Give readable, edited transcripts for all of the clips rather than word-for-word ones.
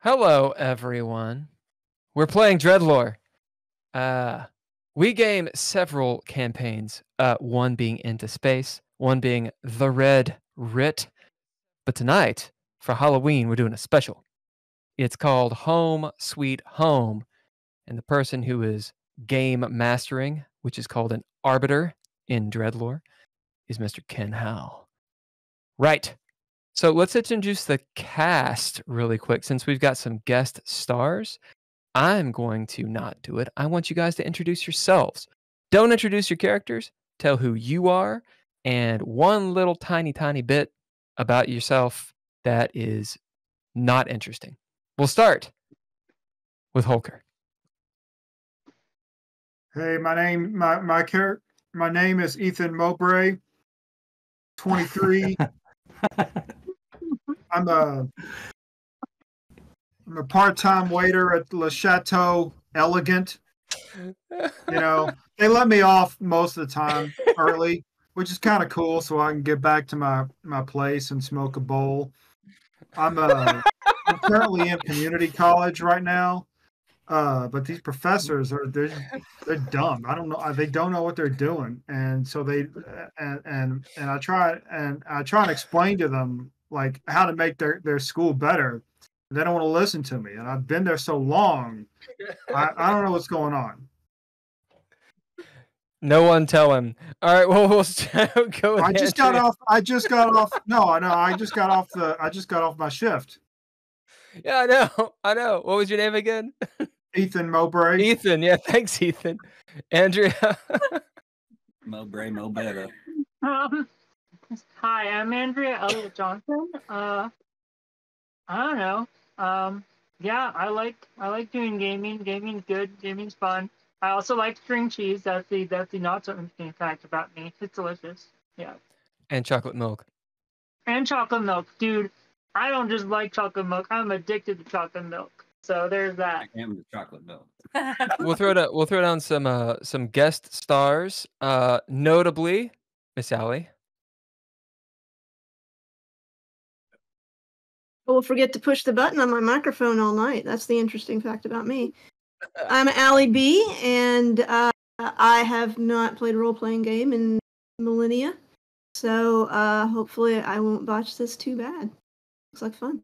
Hello, everyone. We're playing DreadLore. We game several campaigns, one being Into Space, one being The Red Writ. But tonight, for Halloween, we're doing a special. It's called Home Sweet Home. And the person who is game mastering, which is called an Arbiter in DreadLore, is Mr. Ken Howl. Right. So let's introduce the cast really quick. Since we've got some guest stars, I'm going to not do it. I want you guys to introduce yourselves. Don't introduce your characters. Tell who you are and one little tiny bit about yourself that is not interesting. We'll start with Holker. Hey, my name is Ethan Mowbray, 23. I'm a part-time waiter at Le Chateau Elegant. You know, they let me off most of the time early, which is kind of cool, so I can get back to my place and smoke a bowl. I'm currently in community college right now, but these professors they're dumb. I don't know. They don't know what they're doing, and so I try and explain to them like how to make their school better. They don't want to listen to me, and I've been there so long. I don't know what's going on. No one tell him. All right, well we'll go with I just got off my shift. Yeah, I know. What was your name again? Ethan Mowbray. Ethan, yeah, thanks, Ethan. Andrea. Mowbray, Mo better. Hi, I'm Andrea Elliott-Johnson. I don't know. Yeah, I like doing gaming. Gaming's good. Gaming's fun. I also like string cheese. That's the not so interesting fact about me. It's delicious. Yeah. And chocolate milk. And chocolate milk, dude. I don't just like chocolate milk. I'm addicted to chocolate milk. So there's that. I am the chocolate milk. We'll throw down some guest stars. Notably, Miss Allie. We'll forget to push the button on my microphone all night. That's the interesting fact about me. I'm Owly B, and I have not played a role-playing game in millennia. So hopefully I won't botch this too bad. Looks like fun.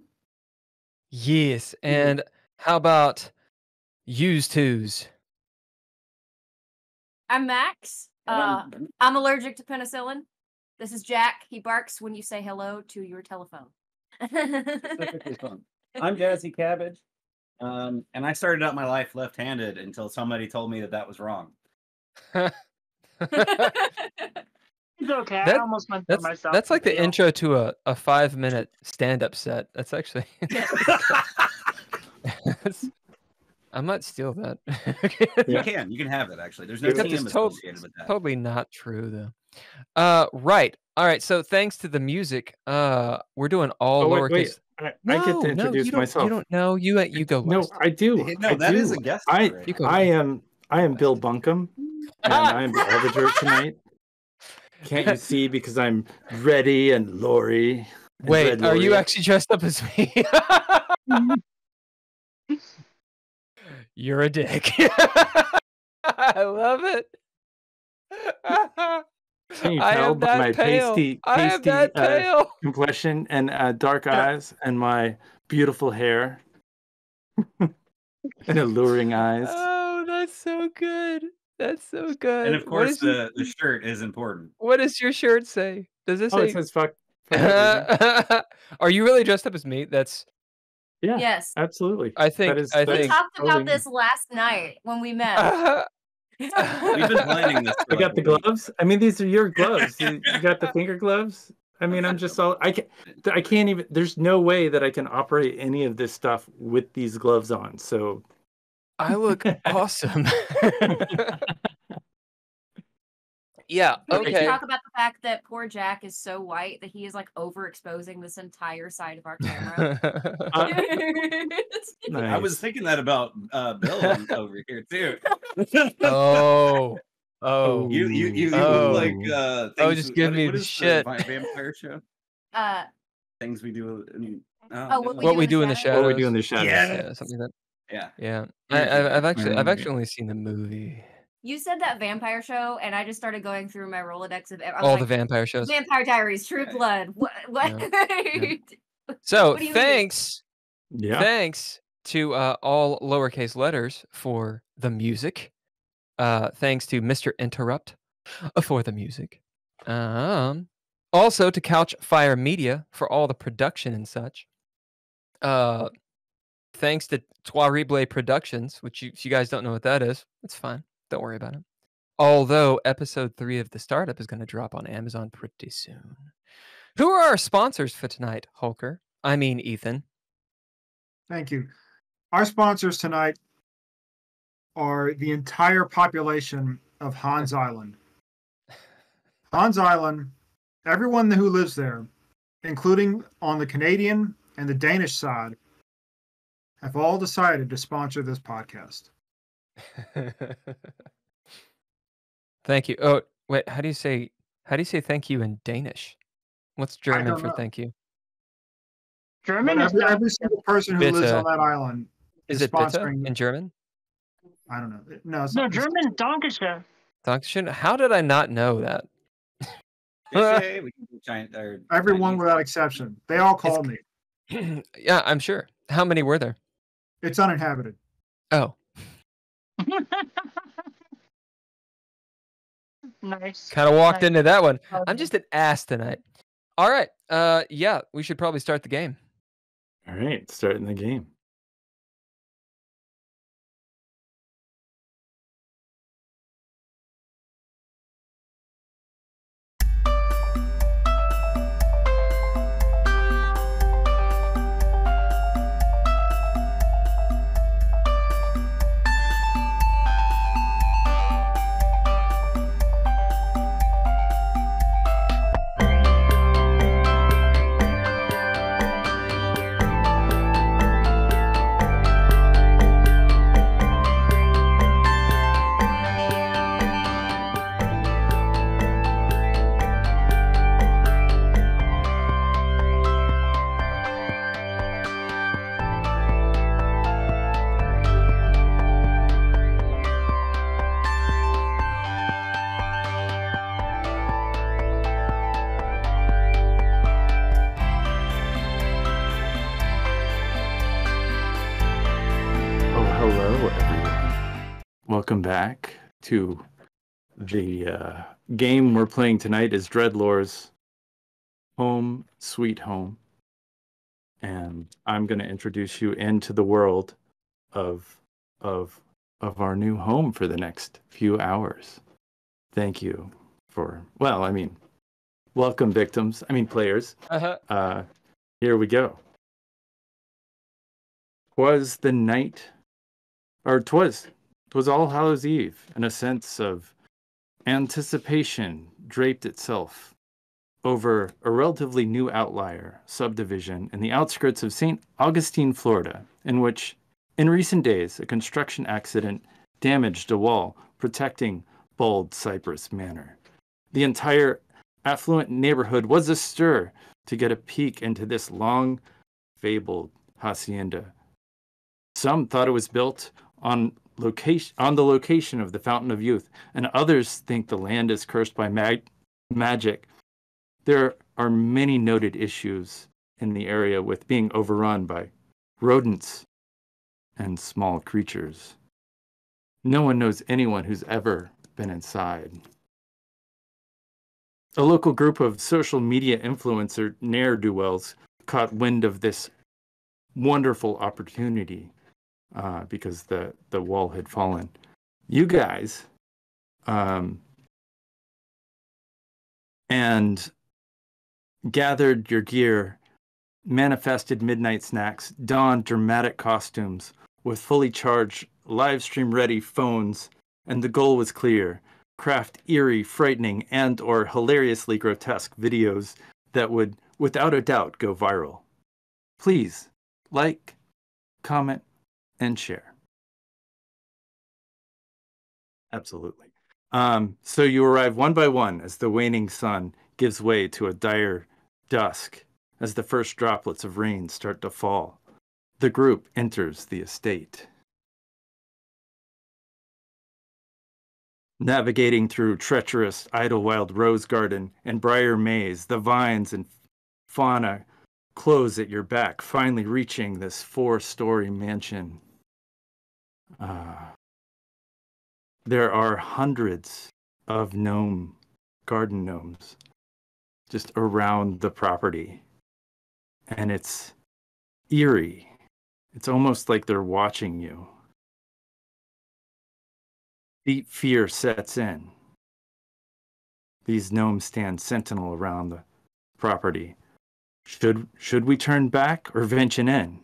Yes, and how about yous twos? I'm Max. I'm allergic to penicillin. This is Jack. He barks when you say hello to your telephone. I'm JazzieCabbage, and I started out my life left-handed until somebody told me that was wrong. It's okay. I almost went for myself. That's like the intro to a 5-minute stand-up set. That's actually. I might steal that. You can have it. Actually, there's no TM associated with that. Totally not true though. Right. All right. So thanks to the music, we're doing all lowercase. I get to introduce myself. You don't know. You go. No, I do. No, that is a guest. I am Bill Bunkum, and I am the Arbiter tonight. Can't you see? Because I'm ready and Lori. Wait, are you actually dressed up as me? You're a dick. I love it. Can you tell by my pasty complexion and dark eyes and my beautiful hair and alluring eyes? Oh, that's so good. That's so good. And of course, the shirt is important. What does your shirt say? Does it say? It says fuck. Are you really dressed up as me? That's. Yeah. Yes. Absolutely. I think we talked about this last night when we met. We've been planning this. I got the gloves. I mean, these are your gloves. You got the finger gloves. I mean, I'm just all. I can't even. There's no way that I can operate any of this stuff with these gloves on. So. I look awesome. Yeah. Okay. We can talk about the fact that poor Jack is so white that he is like overexposing this entire side of our camera. Nice. I was thinking that about Bill over here too. Oh. You look like just give me the shit. Vampire show. Things we do. Oh, What we do in the shadows. What we do in the shadows. Yeah, something like that. Yeah. Yeah, Yeah. I've actually only seen the movie. You said that vampire show, and I just started going through my Rolodex of All the vampire shows. Vampire Diaries, True Blood. What? Yeah. So What do you thanks to all lowercase letters for the music. Thanks to Mr. Interrupt for the music. Also to Couchfire Media for all the production and such. Thanks to Trois Productions, which if you guys don't know what that is, it's fine. Don't worry about it. Although episode 3 of the startup is going to drop on Amazon pretty soon. Who are our sponsors for tonight, Holker? I mean, Ethan. Thank you. Our sponsors tonight are the entire population of Hans Island. Hans Island, everyone who lives there, including on the Canadian and the Danish side, have all decided to sponsor this podcast. Thank you. Oh, wait, how do you say thank you in Danish? What's German don't for know. thank you? German is Every single person who lives Bitte. on that island Is is it bitte sponsoring. in German? I don't know. No, it's no not. German. Dankeschön. Dankeschön. How did I not know that? Everyone without exception. They all called me. Yeah, I'm sure. How many were there? It's uninhabited. Oh, Nice. kind of walked Nice. into that one. I'm Okay. just an ass tonight. All right. Yeah, we should probably start the game. All right, starting the game. Hello, everyone. Welcome back to the game we're playing tonight is DreadLore's Home Sweet Home. And I'm going to introduce you into the world of our new home for the next few hours. Thank you for, welcome players. Here we go. 'Twas the night, or 'twas All Hallows Eve, and a sense of anticipation draped itself over a relatively new outlier subdivision in the outskirts of St. Augustine, Florida, in which, in recent days, a construction accident damaged a wall protecting Bald Cypress Manor. The entire affluent neighborhood was astir to get a peek into this long-fabled hacienda. Some thought it was built on the location of the Fountain of Youth, and others think the land is cursed by magic. There are many noted issues in the area with being overrun by rodents and small creatures. No one knows anyone who's ever been inside. A local group of social media influencer ne'er-do-wells caught wind of this wonderful opportunity because the wall had fallen. You guys and gathered your gear, manifested midnight snacks, donned dramatic costumes with fully charged, live stream ready phones, and the goal was clear: craft eerie, frightening, and or hilariously grotesque videos that would, without a doubt, go viral. Please like, comment, and share. Absolutely. So you arrive one by one as the waning sun gives way to a dire dusk as the first droplets of rain start to fall. The group enters the estate. Navigating through treacherous Idlewild rose garden and briar maze, the vines and fauna close at your back, finally reaching this 4-story mansion. There are hundreds of garden gnomes just around the property. And it's eerie. It's almost like they're watching you. Deep fear sets in. These gnomes stand sentinel around the property. Should we turn back or venture in?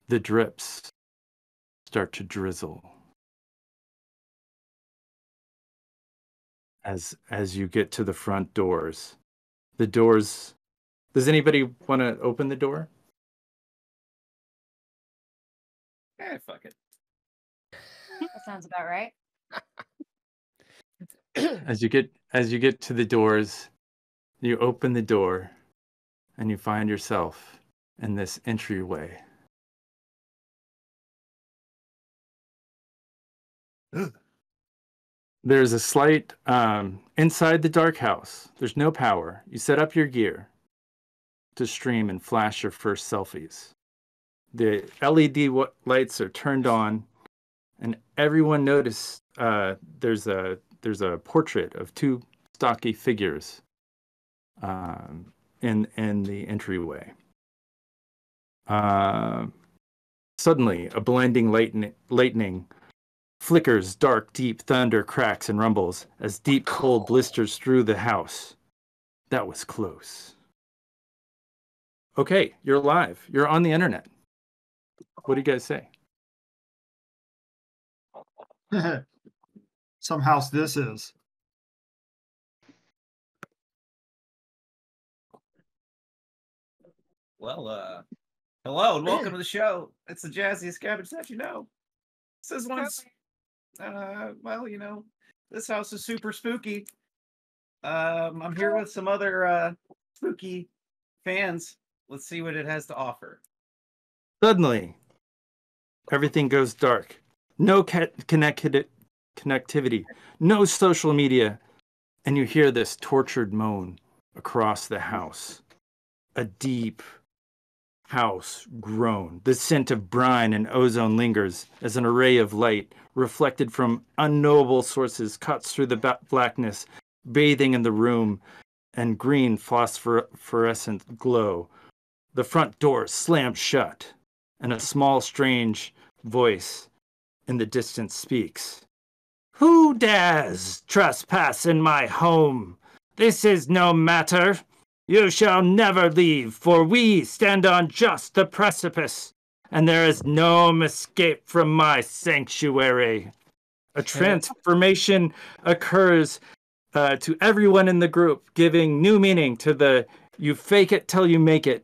The drips start to drizzle. As you get to the front doors. The doors... Does anybody want to open the door? Fuck it. That sounds about right. As you get to the doors, you open the door and you find yourself in this entryway. There's a slight inside the dark house. There's no power. You set up your gear to stream and flash your first selfies. The LED lights are turned on, and everyone noticed there's a portrait of 2 stocky figures in the entryway. Suddenly, a blinding lightning flickers, dark, deep thunder cracks and rumbles as deep cold blisters through the house. That was close. Okay, you're live. You're on the internet. What do you guys say? Some house this is. Well, hello and welcome to the show. It's the JazzieCabbage that you know. This one's, well, you know, this house is super spooky. I'm here with some other spooky fans. Let's see what it has to offer. Suddenly, everything goes dark. No connectivity, no social media, and you hear this tortured moan across the house. A deep house groan. The scent of brine and ozone lingers as an array of light reflected from unknowable sources cuts through the blackness, bathing in the room and green phosphorescent glow. The front door slams shut, and a small, strange voice in the distance speaks. Who dares trespass in my home? This is no matter. You shall never leave, for we stand on just the precipice, and there is no escape from my sanctuary. A transformation occurs to everyone in the group, giving new meaning to the "you fake it till you make it,"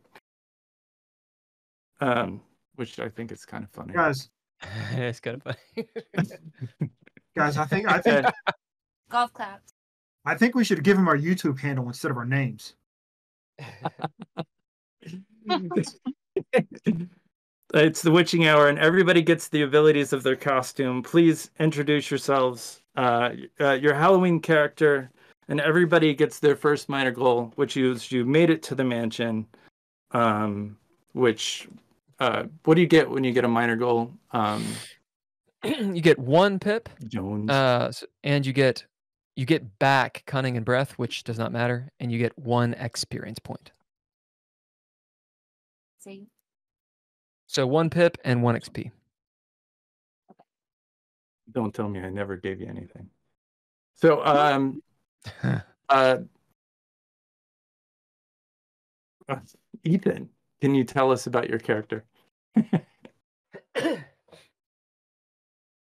which I think is kind of funny. Guys, It's kind of funny. guys, I think Golf claps. I think we should give them our YouTube handle instead of our names. It's the witching hour, and everybody gets the abilities of their costume. Please introduce yourselves, your Halloween character, and everybody gets their first minor goal, which is you made it to the mansion. Which, what do you get when you get a minor goal? You get 1 pip, Jones. and you get back cunning and breath, which does not matter, and you get 1 experience point. See? So 1 pip and 1 XP. Don't tell me I never gave you anything. So, Ethan, can you tell us about your character?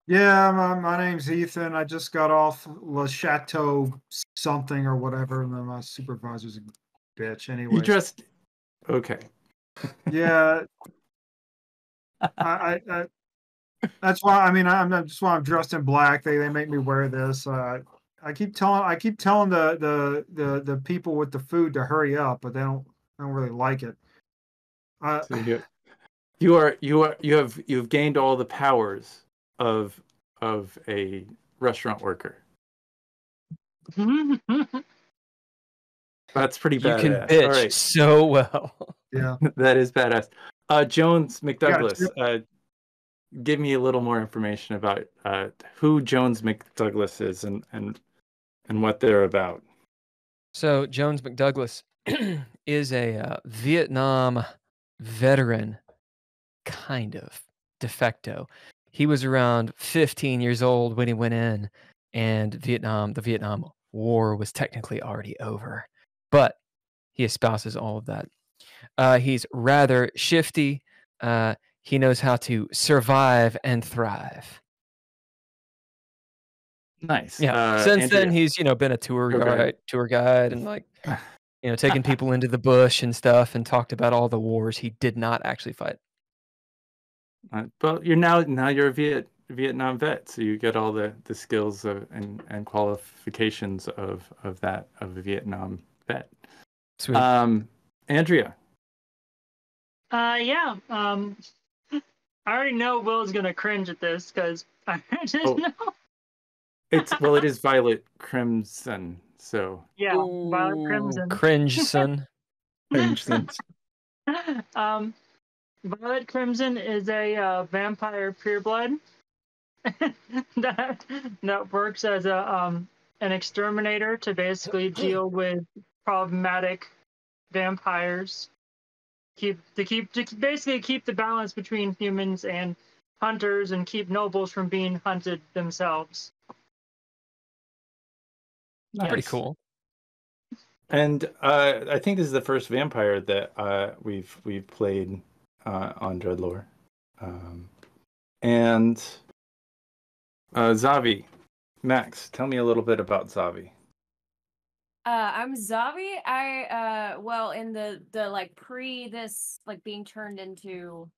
Yeah, my name's Ethan. I just got off Le Chateau something or whatever, and then my supervisor's a bitch. Anyway, You dressed okay. yeah. I that's why. I mean, that's why I'm dressed in black. They make me wear this. I keep telling the people with the food to hurry up, but they don't really like it. So you've gained all the powers of a restaurant worker. That's pretty You badass. can All bitch right. so well. Yeah. That is badass. Jones Yeah, McDouglas, give me a little more information about who Jones McDouglas is and what they're about. So Jones McDouglas is a Vietnam veteran, kind of de facto. He was around 15 years old when he went in, and the Vietnam War was technically already over, but he espouses all of that. He's rather shifty. He knows how to survive and thrive. Nice. Yeah. Since Andrea. then, he's been a tour Okay. guide, and like taking people into the bush and stuff, and talked about all the wars he did not actually fight. But you're now you're a Vietnam vet, so you get all the skills and qualifications of a Vietnam vet. Sweet. Andrea. Yeah. I already know Will's gonna cringe at this because I just know. It is Violet Crimson, so Yeah, Violet Crimson. Cringe, son. Crimson. Violet Crimson is a vampire pureblood that works as an exterminator to basically deal with problematic vampires. To basically keep the balance between humans and hunters and keep nobles from being hunted themselves. Nice. Pretty cool. And I think this is the first vampire that we've played on DreadLore. And Zavi, Max, tell me a little bit about Zavi. I'm Zavi. Well, in the like pre this like being turned into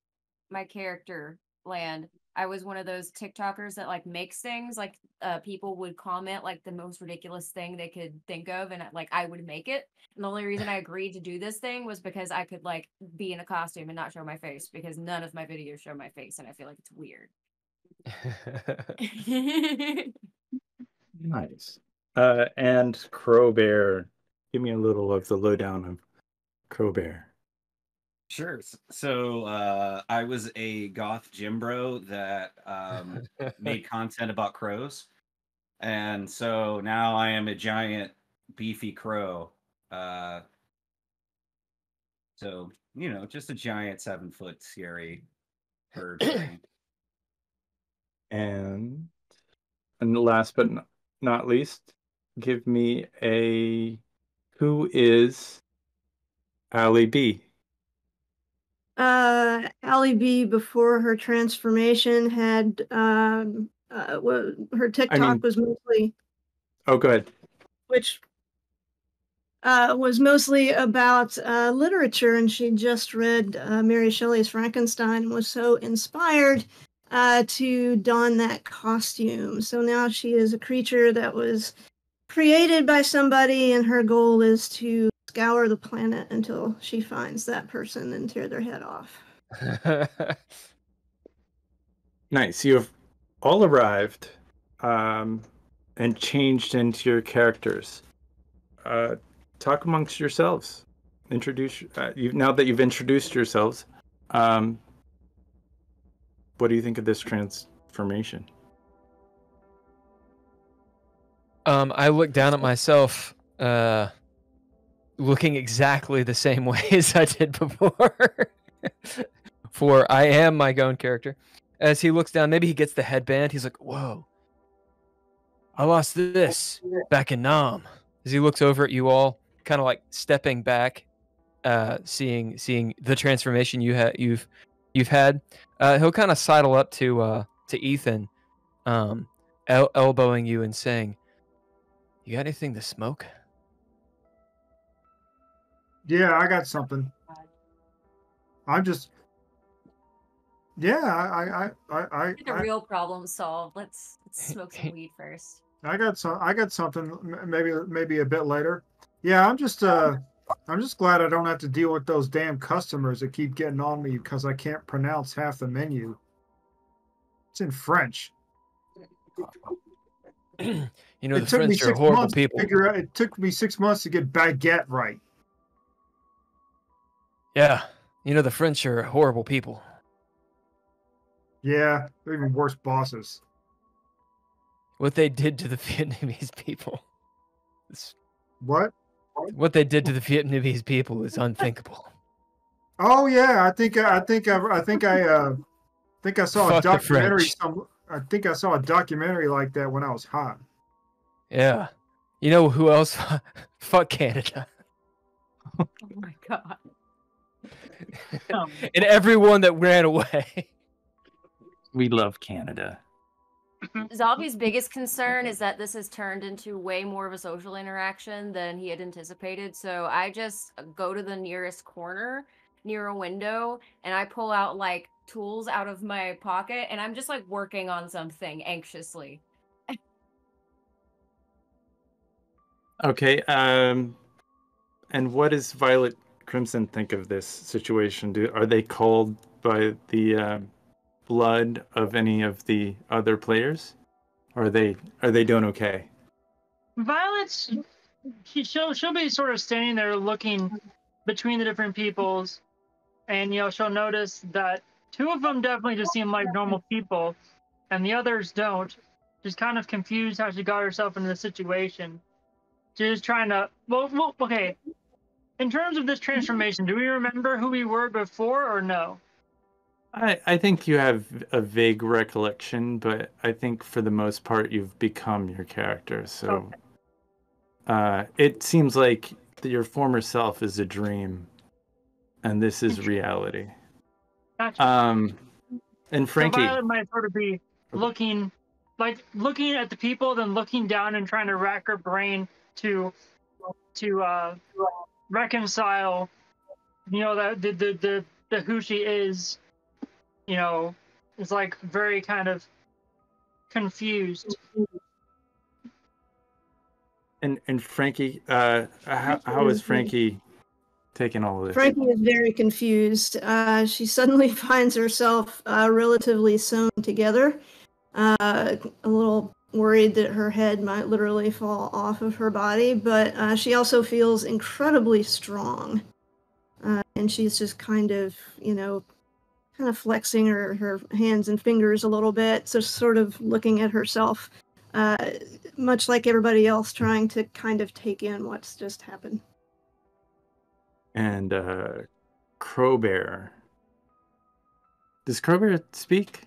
my character land, I was one of those TikTokers that like makes things. Like people would comment like the most ridiculous thing they could think of, and like I would make it. And the only reason I agreed to do this thing was because I could like be in a costume and not show my face, because none of my videos show my face, and I feel like it's weird. Nice. And Crowbear, give me a little of the lowdown of Crowbear. Sure. So I was a goth gym bro that made content about crows. And so now I am a giant beefy crow. So, just a giant 7-foot scary bird thing. And last but not least, give me who is Owly B? Owly B, before her transformation, had her TikTok was mostly. Oh, go ahead. Which was mostly about literature, and she just read Mary Shelley's Frankenstein and was so inspired to don that costume. So now she is a creature that was created by somebody, and her goal is to scour the planet until she finds that person and tear their head off. Nice. You have all arrived and changed into your characters. Talk amongst yourselves. Introduce now that you've introduced yourselves. What do you think of this transformation? I look down at myself, looking exactly the same way as I did before. For I am my own character. As he looks down, maybe he gets the headband. He's like, "Whoa! I lost this back in Nam." As he looks over at you all, kind of like stepping back, seeing the transformation you've had, he'll kind of sidle up to Ethan, elbowing you and saying, "You got anything to smoke?" Yeah, I got something. I'm just. Yeah, Get the real problem solved. Let's smoke some weed first. I got something. Maybe a bit later. Yeah, I'm just I'm just glad I don't have to deal with those damn customers that keep getting on me because I can't pronounce half the menu. It's in French. You know, It the took me French are 6 horrible months people. to figure out. It took me 6 months to get baguette right. Yeah. You know, the French are horrible people. Yeah, they're even worse bosses. What they did to the Vietnamese people. What? What they did to the Vietnamese people is unthinkable. Oh yeah, I think I saw a Fuck the documentary. French. I think I saw a documentary like that when I was hot. Yeah. You know who else? Fuck Canada. Oh my god. And everyone that ran away. We love Canada. Zombie's biggest concern is that this has turned into way more of a social interaction than he had anticipated. So I just go to the nearest corner near a window and I pull out like tools out of my pocket and I'm just like working on something anxiously. Okay. And what does Violet Crimson think of this situation? Are they called by the blood of any of the other players? Or are they doing okay? Violet's she'll be sort of standing there looking between the different peoples, and she'll notice that two of them definitely just seem like normal people, and the others don't. She's kind of confused how she got herself into the situation. She's trying to well okay. In terms of this transformation, do we remember who we were before or no? I think you have a vague recollection, but I think for the most part you've become your character. So it seems like your former self is a dream, and this is reality. Gotcha. And Frankie, so Violet might sort of be looking at the people, then looking down and trying to rack her brain to reconcile, that the who she is. Is like very kind of confused. and Frankie, how is Frankie taking all of this? Frankie is very confused. She suddenly finds herself relatively sewn together, a little worried that her head might literally fall off of her body, but she also feels incredibly strong. And she's just kind of flexing her hands and fingers a little bit, so sort of looking at herself, much like everybody else, trying to kind of take in what's just happened. And Crowbear. Does Crowbear speak?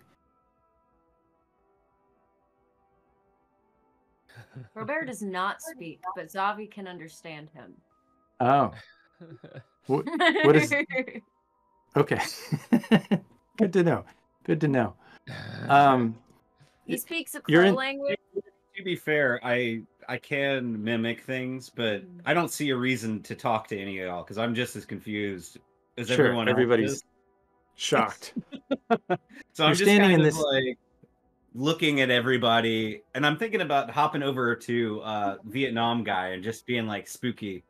Robert does not speak, but Zavi can understand him. Oh. What is... Okay. Good to know. Good to know. He speaks a crow language. To be fair, I can mimic things, but I don't see a reason to talk to any of y'all because I'm just as confused as everyone else. Everybody's shocked. So I'm just standing kind of like looking at everybody, and I'm thinking about hopping over to Vietnam guy and just being like spooky.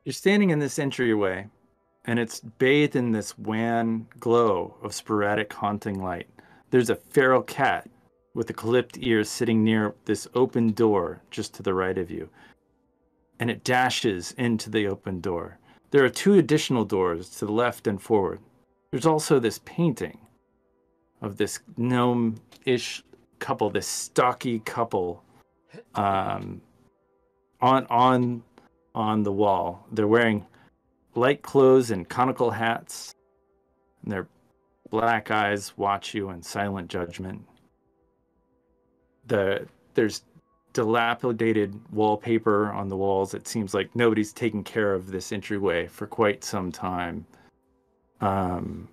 You're standing in this entryway, and it's bathed in this wan glow of sporadic haunting light. There's a feral cat with the clipped ears sitting near this open door just to the right of you, and it dashes into the open door. There are two additional doors to the left and forward. There's also this painting of this gnome-ish couple, this stocky couple, on the wall. They're wearing light clothes and conical hats, and their black eyes watch you in silent judgment. There's dilapidated wallpaper on the walls. It seems like nobody's taken care of this entryway for quite some time. And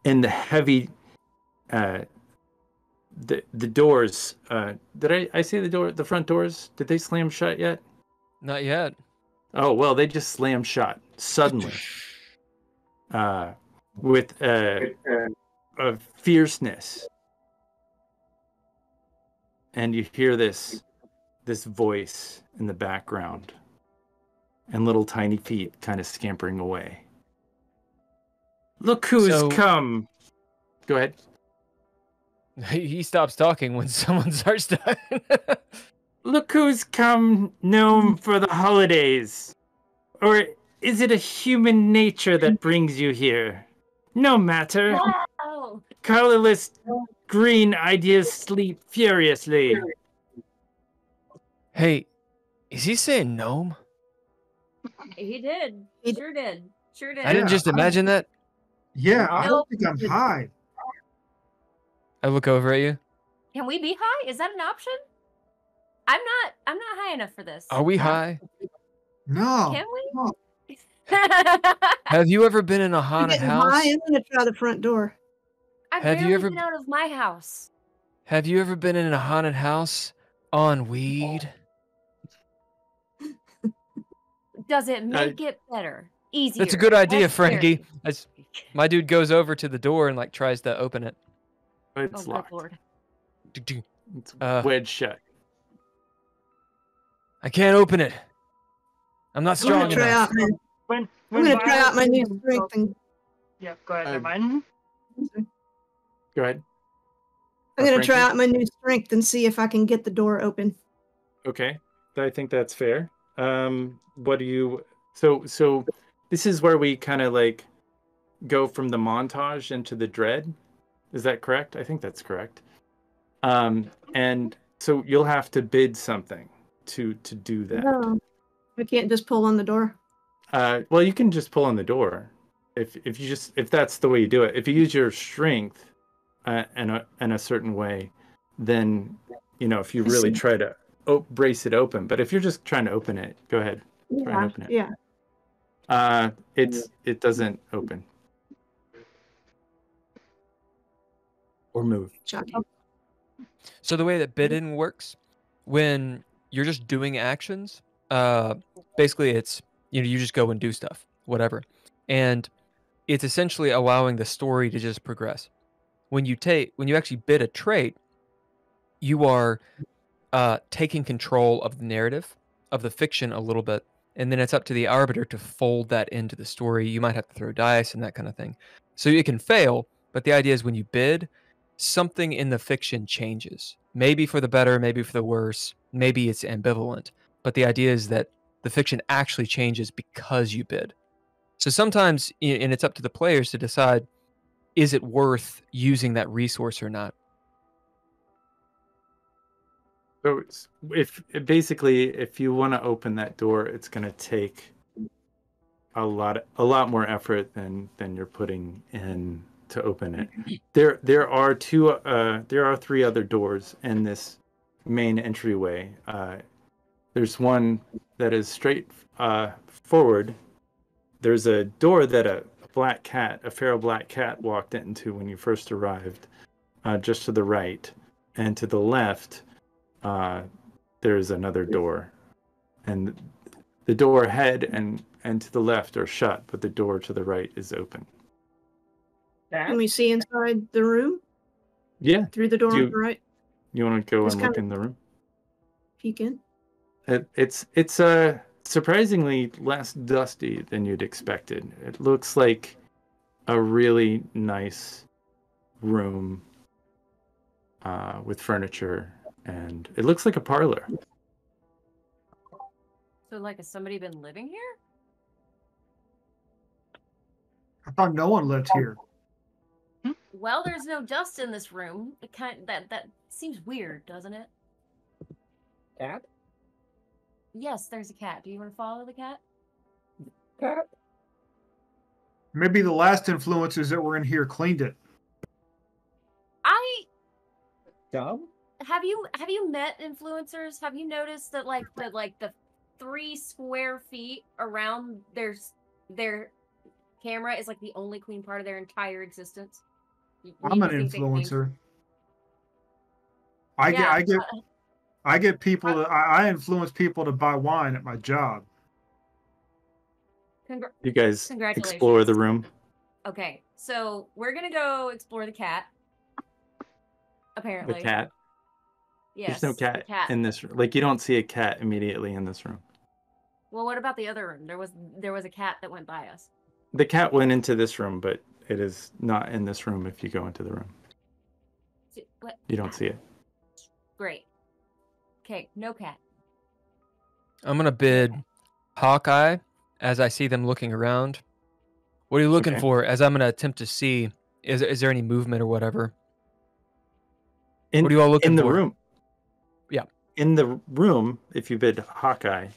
in the heavy the doors, did I say the front doors, did they slam shut yet? Not yet. Oh, well, they just slammed shut suddenly. With a fierceness. And you hear this this voice in the background and little tiny feet kind of scampering away. Look who's come. Go ahead. He stops talking when someone starts talking. Look who's come, gnome, for the holidays. Or is it a human nature that brings you here? No matter. Oh. Colorless green ideas sleep furiously. Hey, is he saying gnome? He did. Sure did. Sure did. I didn't just imagine that. Yeah, I Nope. don't think I'm high. I look over at you. Can we be high? Is that an option? I'm not high enough for this. Are we high? No. Can we? no. Have you ever been in a I'm haunted getting house? high. I'm gonna try the front door. I've Have you barely ever- been out of my house. Have you ever been in a haunted house on weed? Does it make it better? Easier? That's a good idea, less Frankie. scary? My dude goes over to the door and like tries to open it. It's Oh, good locked. lord. It's Uh, wedged shut. I can't open it. I'm not I'm strong gonna try enough. out my, When I'm gonna try out my new Violet- strength and Yeah, go ahead. Uh, Never mind. Go ahead. I'm gonna try Frankie? out my new strength and see if I can get the door open. Okay, I think that's fair. What do you? So this is where we kind of like go from the montage into the dread. Is that correct? I think that's correct. And so you'll have to bid something to do that. No, I can't just pull on the door. Well, you can just pull on the door if that's the way you do it. If you use your strength in a certain way, then if you really try to brace it open. But if you're just trying to open it, go ahead. Try and open it. Yeah. It doesn't open or move. Shocking. So the way that bidding works, when you're just doing actions, basically it's you just go and do stuff, whatever, and it's essentially allowing the story to just progress. When you actually bid a trait, you are taking control of the narrative, of the fiction a little bit, and then it's up to the arbiter to fold that into the story. You might have to throw dice and that kind of thing. So it can fail, but the idea is when you bid, something in the fiction changes. Maybe for the better, maybe for the worse, maybe it's ambivalent. But the idea is that the fiction actually changes because you bid. So sometimes, and it's up to the players to decide, is it worth using that resource or not? So if you want to open that door, it's going to take a lot more effort than you're putting in to open it. There are three other doors in this main entryway. There's one that is straight forward. There's a door that a feral black cat walked into when you first arrived, just to the right, and to the left. There's another door, and the door ahead and to the left are shut, but the door to the right is open. Can we see inside the room Yeah, through the door on You- the right? you want to go Just and look kinda- in the room? Peek in. It's surprisingly less dusty than you'd expected. It looks like a really nice room with furniture, and it looks like a parlor. So, like, has somebody been living here? I thought no one lived here. Well, there's no dust in this room. That seems weird, doesn't it? Cat? Yes, there's a cat. Do you want to follow the cat? Cat? Maybe the last influencers that were in here cleaned it. Dumb? Have you met influencers? Have you noticed that the 3 square feet around their camera is like the only clean part of their entire existence? I'm an influencer. I get people to, I influence people to buy wine at my job. You guys Congratulations. explore the room. Okay, so we're gonna go explore the cat. Apparently. The cat. Yes. There's no the cat in this room. Like, you don't see a cat immediately in this room. Well, what about the other room? There was a cat that went by us. The cat went into this room, but it is not in this room if you go into the room. What? You don't see it. Great. Okay, no cat. I'm gonna bid Hawkeye as I see them looking around. What are you looking Okay. for? As I'm gonna attempt to see, is there any movement or whatever? What are you all looking in the for? room? Yeah. In the room, if you bid Hawkeye,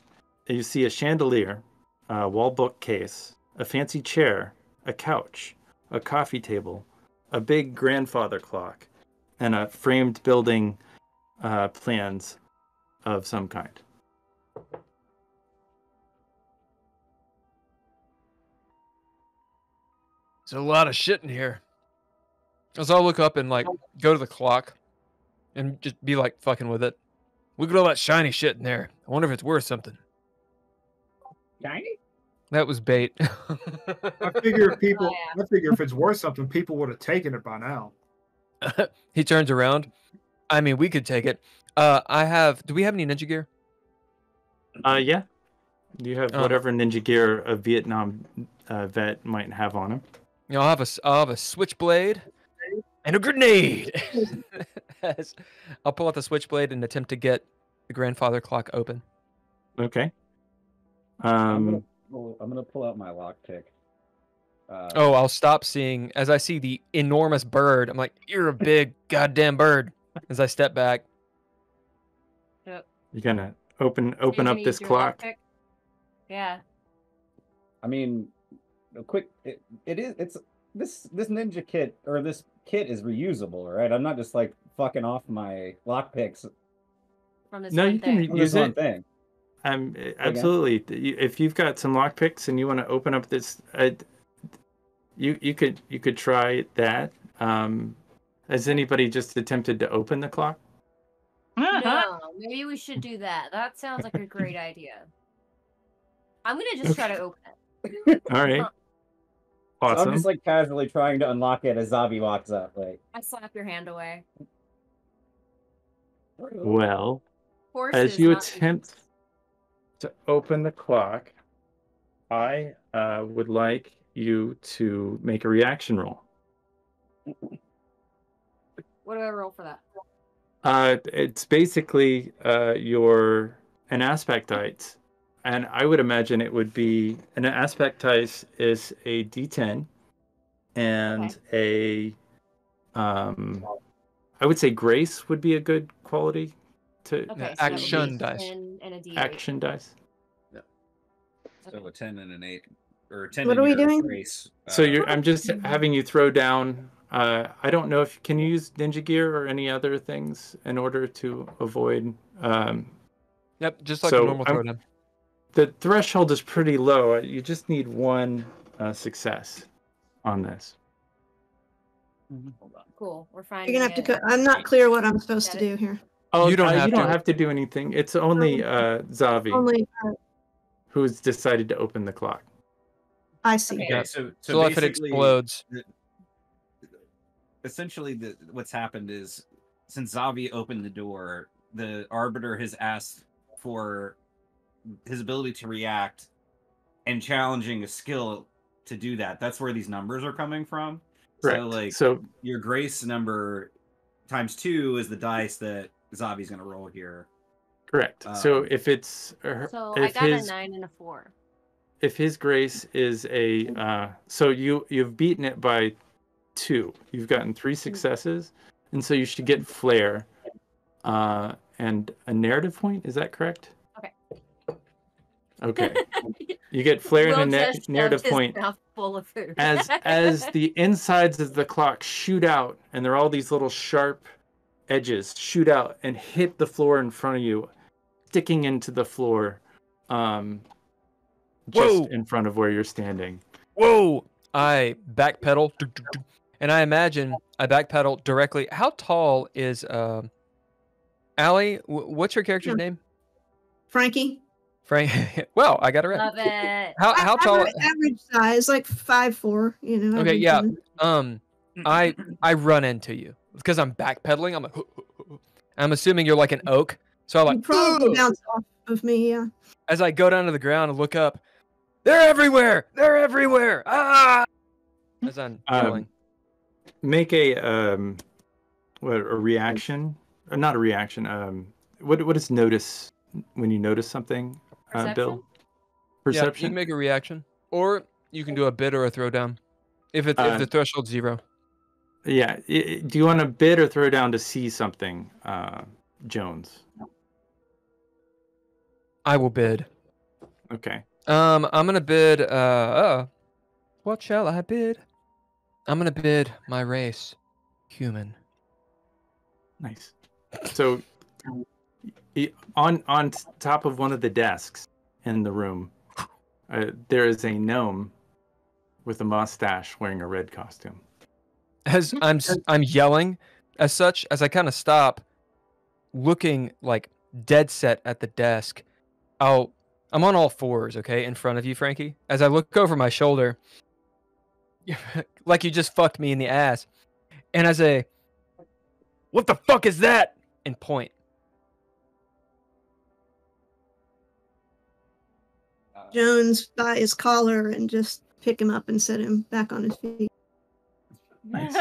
you see a chandelier, a wall bookcase, a fancy chair, a couch, a coffee table, a big grandfather clock, and a framed building plans of some kind. There's a lot of shit in here. As I'll look up and like go to the clock and just be like fucking with it. Look at all that shiny shit in there. I wonder if it's worth something. Shiny? That was bait. I figure if people, I figure if it's worth something, people would have taken it by now. He turns around. I mean, we could take it. Do we have any ninja gear? Yeah. You have whatever ninja gear a Vietnam vet might have on him. You know, I'll have a switchblade and a grenade. I'll pull out the switchblade and attempt to get the grandfather clock open. Okay. I'm gonna pull out my lockpick. I'll stop seeing as I see the enormous bird. I'm like, you're a big goddamn bird. As I step back. Yep. You're gonna open You're up gonna this use your clock. lockpick? Yeah. I mean, a quick. It's this ninja kit or this kit is reusable, right? I'm not just like fucking off my lockpicks. From this No, one you can thing. use one it. thing. Absolutely. If you've got some lockpicks and you want to open up this, you could try that. Has anybody just attempted to open the clock? No, maybe we should do that. That sounds like a great idea. I'm gonna just try to open it. All right. So Awesome. I'm just like casually trying to unlock it as Zavi walks up. Like, I slap your hand away. Well, Horses, as you not attempt to open the clock, I would like you to make a reaction roll. What do I roll for that? It's basically an aspectite, and I would imagine it would be an aspectite is a D10, and I would say grace would be a good quality to Okay, so action that would be dice. 10 and a D8. action dice. so a 10 and an 8, or a 10. What in are we your doing? Grace. So I'm just having you throw down. I don't know if can you use ninja gear or any other things in order to avoid. Yep, just like So a normal throwdown. The threshold is pretty low. You just need one success on this. Hold on. Cool. We're You're finding gonna have to. it. I'm not clear what I'm supposed to Got it. do here. Oh, You don't have you don't to. have to do anything. It's only Zavi Only who's decided to open the clock. I see. Okay, Yeah. so So if it basically, explodes, essentially what's happened is since Zavi opened the door, the Arbiter has asked for his ability to react and challenging a skill to do that. That's where these numbers are coming from. Correct. So like So your grace number times 2 is the dice that Zavi's going to roll here. correct. So Um, if it's So I if got his a 9 and a 4. if his grace is a so you've beaten it by 2. You've gotten 3 successes, and so you should get flair and a narrative point. Is that correct? Okay. Okay. You get flair Will and a just narrative shoved his point mouth full of food. as the insides of the clock shoot out, and there are all these little sharp edges shoot out and hit the floor in front of you, sticking into the floor, Whoa. just in front of where you're standing. whoa! I backpedal, and I imagine I backpedal directly. How tall is Allie? What's your character's Yeah. name? Frankie. Frank. Well, I got it right. Love it. How tall? Average size, like 5'4". You know. Okay, average yeah. size. I run into you because I'm backpedaling. I'm like, I'm assuming you're like an oak. So I'm You like, probably "Ugh!" bounce off of me, yeah. As I go down to the ground and look up, they're everywhere! They're everywhere! Ah! As I'm yelling. Make a reaction? Not a reaction. What is notice when you notice something, Bill? Perception? Yeah, you Perception. can make a reaction, or you can do a bid or a throwdown. If the threshold's 0. Yeah. Do you want to bid or throw down to see something, Jones? I will bid. Okay. I'm gonna bid. What shall I bid? I'm gonna bid my race, human. Nice. So, on top of one of the desks in the room, there is a gnome with a mustache wearing a red costume. As I'm yelling, as such, as I kind of stop, looking like dead set at the desk, I'm on all fours, okay, in front of you, Frankie. As I look over my shoulder, like you just fucked me in the ass, and I say, "What the fuck is that?" and point. Jones by his collar and just pick him up and set him back on his feet. Nice.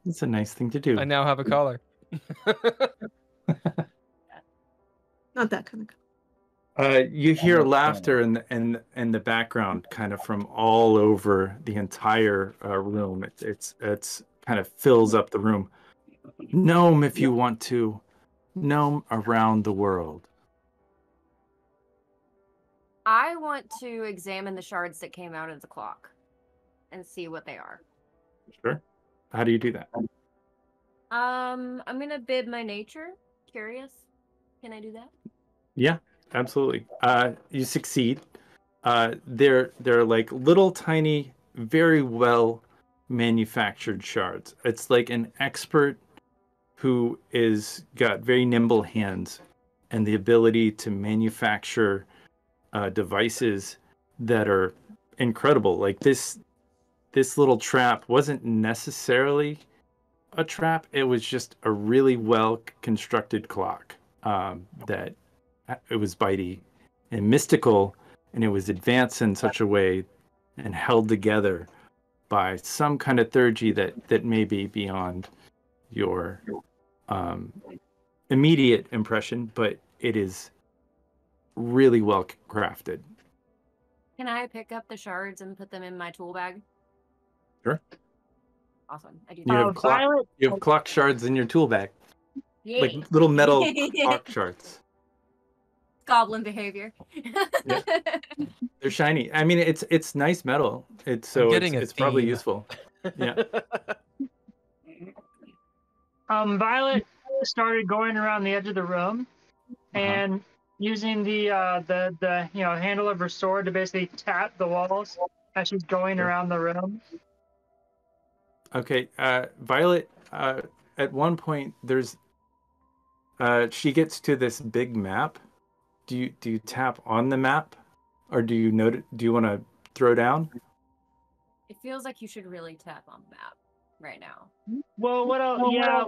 That's a nice thing to do. I now have a collar. Not that kind of collar. You hear laughter in the background, kind of from all over the entire room. It's kind of fills up the room. Gnome, if you want to, gnome around the world. I want to examine the shards that came out of the clock and see what they are. Sure. How do you do that? I'm gonna bid my nature. Curious. Can I do that? Yeah, absolutely. You succeed. They're like little tiny, very well manufactured shards. It's like an expert who is got very nimble hands and the ability to manufacture devices that are incredible. Like this little trap wasn't necessarily a trap. It was just a really well constructed clock that it was bitey and mystical, and it was advanced in such a way and held together by some kind of theurgy that may be beyond your immediate impression, but it is really well crafted. Can I pick up the shards and put them in my tool bag? Sure. Awesome. I do You that. have clock. You have clock shards in your tool bag, Yay. like little metal clock shards. Goblin behavior. Yeah. They're shiny. I mean, it's nice metal. It's probably theme. useful. Yeah. Violet started going around the edge of the room and using the handle of her sword to basically tap the walls as she's going around the room. Okay. Violet. At one point, there's. She gets to this big map. Do you tap on the map, or do you want to throw down? It feels like you should really tap on the map right now. Well, what else? Yeah,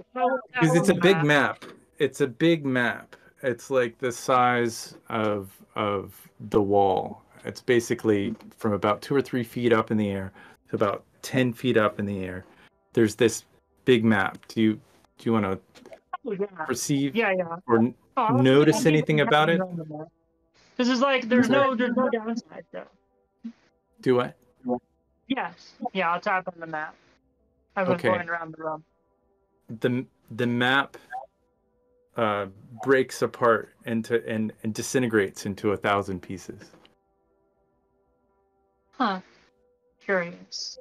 Because it's a big map. It's a big map. It's like the size of the wall. It's basically from about 2 or 3 feet up in the air to about 10 feet up in the air. There's this big map. Do you want to perceive or notice anything about it? This is like there's no downside though. Do what? Yes. Yeah, I'll tap on the map. I was going around the room. The map breaks apart into and disintegrates into 1,000 pieces. Huh. Curious.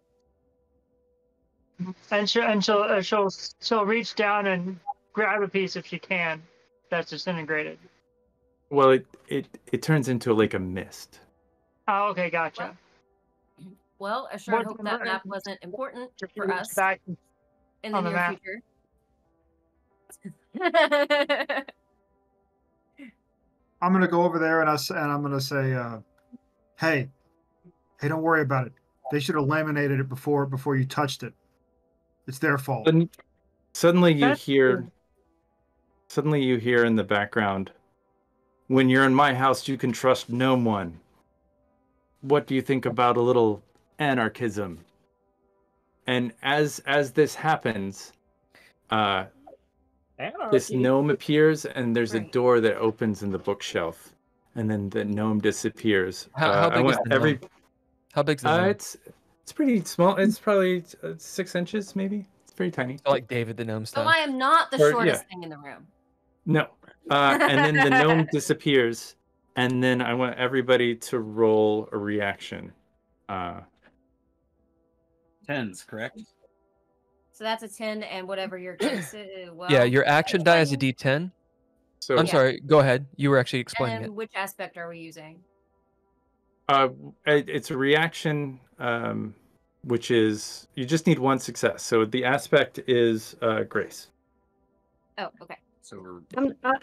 And she'll reach down and grab a piece if she can. That's disintegrated. Well, it turns into like a mist. Oh, okay, gotcha. Well, I sure hope that map wasn't important for us in the near future. I'm gonna go over there and I'm gonna say, hey, don't worry about it. They should have laminated it before you touched it. It's their fault. Suddenly you hear suddenly you hear in the background, "When you're in my house, you can trust no one. What do you think about a little anarchism?" And as this happens, this gnome appears, and there's a door that opens in the bookshelf, and then the gnome disappears. How big is the gnome? How big's the gnome? It's pretty small. It's probably 6 inches, maybe. It's very tiny. So like David the gnome So style. I am not the shortest thing in the room. No. And then the gnome disappears, and then I want everybody to roll a reaction. 10s, correct? So that's a 10, and whatever your case is. Well, Yeah, your action die is a D10. So I'm sorry. Go ahead. You were actually explaining And it. which aspect are we using? it's a reaction, which is you just need one success. So the aspect is grace. Oh, okay. So we're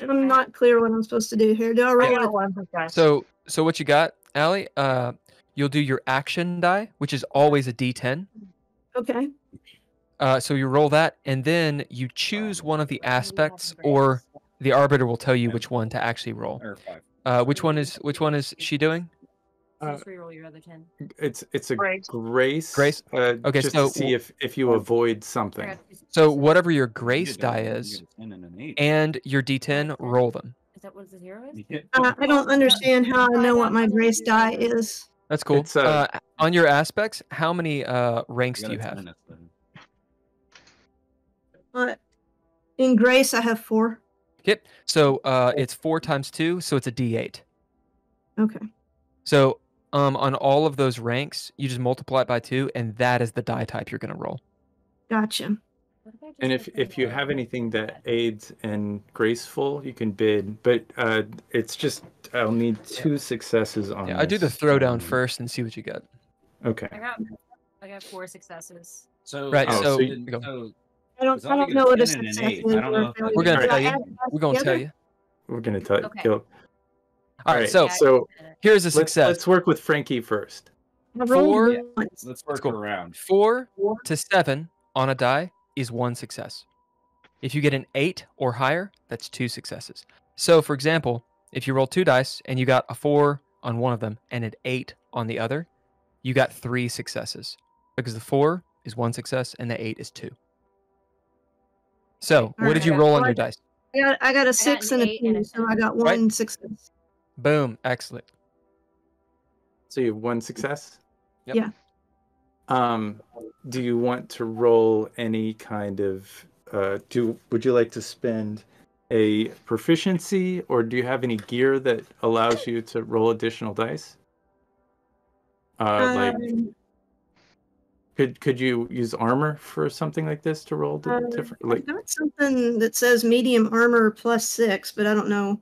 I'm not clear what I'm supposed to do here. Do I roll it? So what you got, Allie? You'll do your action die, which is always a D10. Okay. So you roll that, and then you choose one of the aspects, or the arbiter will tell you which one to actually roll. or 5. Which one is she doing? Just reroll your other 10. It's a Grace. grace. Okay, just so to see if you avoid something. So whatever your grace die is, You get a 10 and an 8. and your D10, roll them. Is that what the 0 is? You get- I don't understand how I know what my grace die is. That's cool. It's, on your aspects, how many ranks you do got you a have? 10, that's In grace, I have 4. Yep. So it's 4 times 2, so it's a D8. Okay. So on all of those ranks, you just multiply it by 2, and that is the die type you're going to roll. Gotcha. And if you have anything that aids in graceful, you can bid. But it's just I'll need 2 successes on. Yeah, I do the this. throwdown first and see what you got. Okay. I got 4 successes. So Right, Oh, so so you go. I don't Zombie gets know what a 10 and an success 8. is. I don't know if or We're gonna failure. tell Do you. I add that We're going to tell together? you. We're gonna tell. Okay. Go. All right, so so here's a success. let's work with Frankie first. I rolled 4 once. let's work cool. around. 4 to 7 on a die is 1 success. If you get an 8 or higher, that's 2 successes. So, for example, if you roll 2 dice and you got a 4 on one of them and an 8 on the other, you got 3 successes because the 4 is 1 success and the 8 is 2. So, what did you roll on your dice? I got a 6 an and a 8 and 2, a so 10. I got Right. 1 success. Boom, excellent. So you have 1 success. Yep. Yeah. Do you want to roll any kind of? Would you like to spend a proficiency, or do you have any gear that allows you to roll additional dice? Like, could you use armor for something like this to roll different? Like, I've got something that says medium armor plus 6, but I don't know.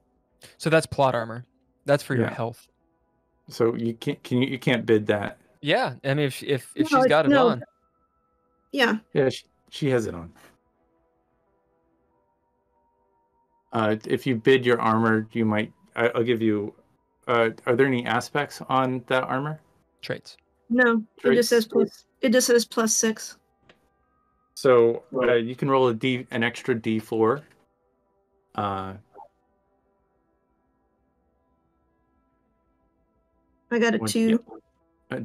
So that's plot armor. That's for your Yeah. health. so you can't bid that. Yeah, I mean, if No, she's got it no. on, Yeah. Yeah, she has it on. If you bid your armor, you might. I'll give you. Are there any aspects on that armor? traits. No. It just says plus. It just says plus 6. So you can roll an extra D4. I got a 2.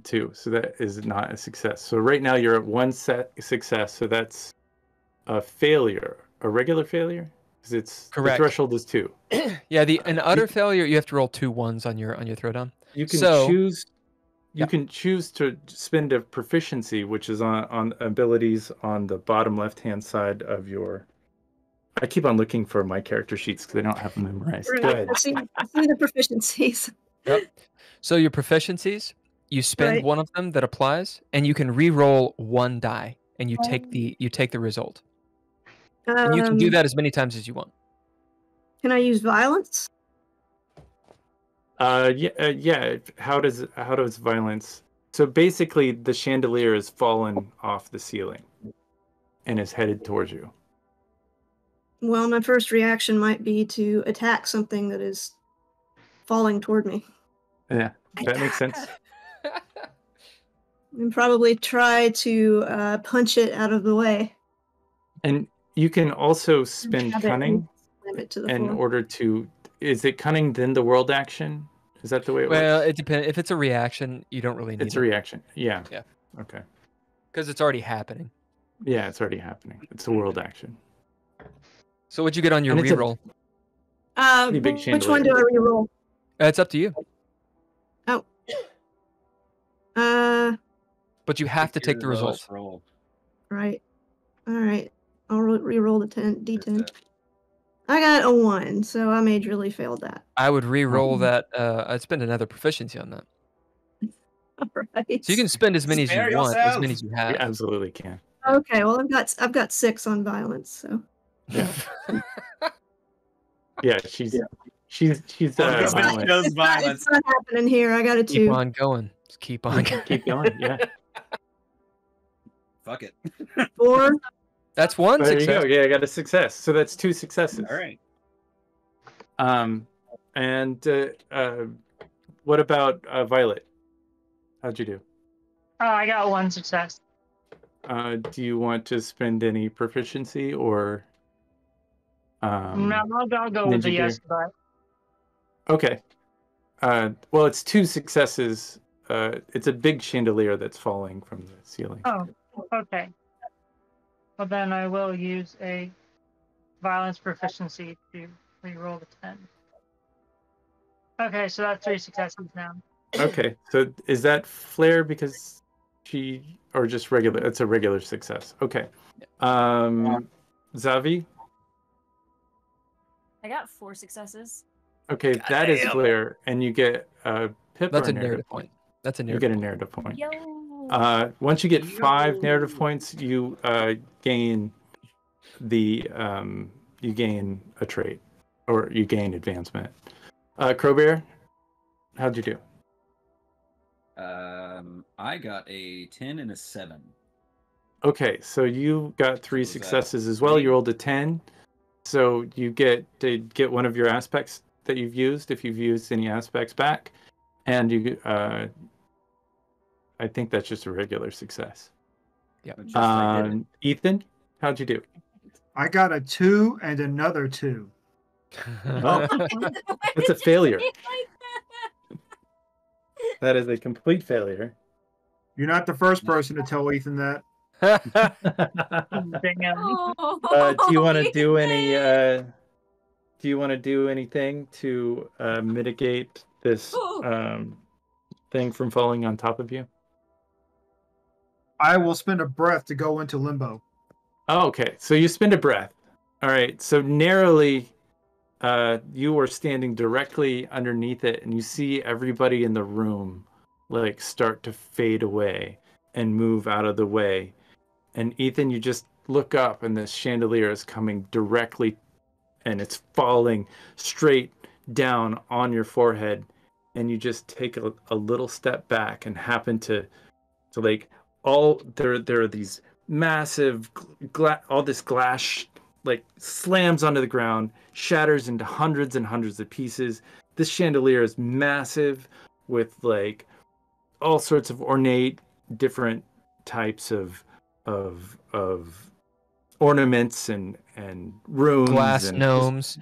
2. So that is not a success. So right now you're at 1 success. So that's a failure, a regular failure, because it's Correct. The threshold is 2. Yeah, an utter failure, you have to roll 2 1s on your throwdown. You can So- choose. You Yeah. can choose to spend a proficiency, which is on abilities on the bottom left-hand side of your. I keep on looking for my character sheets because I don't have them memorized. Go ahead. I see the proficiencies. Yep. So your proficiencies, you spend Right. one of them that applies, and you can re-roll 1 die, and you take the result. And you can do that as many times as you want. Can I use violence? Yeah. How does violence? So basically, the chandelier has fallen off the ceiling, and is headed towards you. Well, my first reaction might be to attack something that is falling toward me. Yeah, that makes sense. And probably try to punch it out of the way. And you can also spend Have it cunning. Slam it to the in floor. order to... Is it cunning then the world action? Is that the way it Well, works? it depends. If it's a reaction, you don't really need It's a reaction. Yeah. Yeah. Okay. because it's already happening. Yeah, it's already happening. It's a world action. So what'd you get on your And it's a- reroll? Pretty big Which one do chandelier. I reroll? It's up to you, Uh, but you have to take the result. Roll. right. All right. I'll re-roll the That's d10. it. I got a 1, so I majorly failed that. I would re-roll that. I'd spend another proficiency on that. All right. So you can spend as many as Spare you want, as many yourself. as you You have. absolutely can. Okay. Well, I've got 6 on violence, so. Yeah. Yeah, she's Because this violent. shows It's violence. not happening here. I got a 2. Keep on going. Just keep on going. Keep going. Yeah. Fuck it. 4. That's one There you success. go. Yeah, I got a success. So that's 2 successes. All right. And what about Violet? How'd you do? Oh, I got 1 success. Do you want to spend any proficiency or? No, I'll go with Ninja the yes, gear. but Okay. Well, it's 2 successes. It's a big chandelier that's falling from the ceiling. oh, okay. Well, then I will use a violence proficiency to reroll the 10. Okay, so that's 3 successes now. Okay. So is that flare because or just regular? It's a regular success. Okay. Zavi. I got 4 successes. Okay, that is flare, and you get Pip That's or a narrative point. That's a You narrative get a point. narrative point. Yo. Once you get 5 narrative points, you gain you gain a trait, or you gain advancement. Crowbear, how'd you do? I got a 10 and a 7. Okay, so you got 3 So is that successes as well. 3? You rolled a 10, so you get one of your aspects that you've used if you've used any aspects back, and you I think that's just a regular success. Yeah. Just I did it. Ethan, how'd you do? I got a 2 and another 2. Oh, it's a failure. That is a complete failure. You're not the first person to tell Ethan that. Damn. Do you want to do any? Do you want to do anything to mitigate this thing from falling on top of you? I will spend a breath to go into limbo. Oh, okay. So you spend a breath. All right. So narrowly, you are standing directly underneath it, and you see everybody in the room like start to fade away and move out of the way. And Ethan, you just look up, and this chandelier is coming directly, and it's falling straight down on your forehead. And you just take a little step back and happen to like there are these massive all this glass like slams onto the ground, shatters into hundreds and hundreds of pieces. This chandelier is massive with like all sorts of ornate different types of ornaments and runes Glass and gnomes.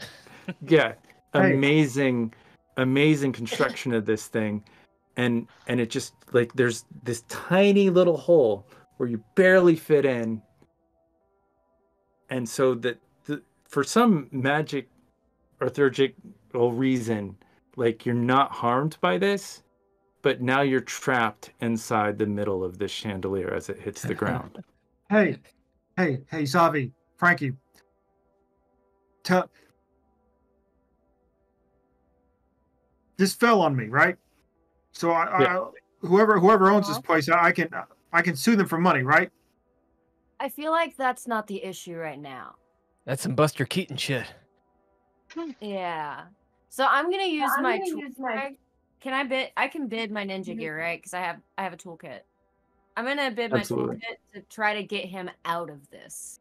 yeah, Hey. amazing construction of this thing, and it just like there's this tiny little hole where you barely fit in, and so that for some magic or liturgical reason, like you're not harmed by this, but now you're trapped inside the middle of this chandelier as it hits the ground. Hey, Zavi, Frankie. This fell on me, right? So whoever owns this place, I can sue them for money, right? I feel like that's not the issue right now. That's some Buster Keaton shit. Yeah. So I'm gonna use my tool bag. I can bid my ninja gear, right? Because I have a toolkit. I'm gonna bid my Absolutely. toolkit to try to get him out of this.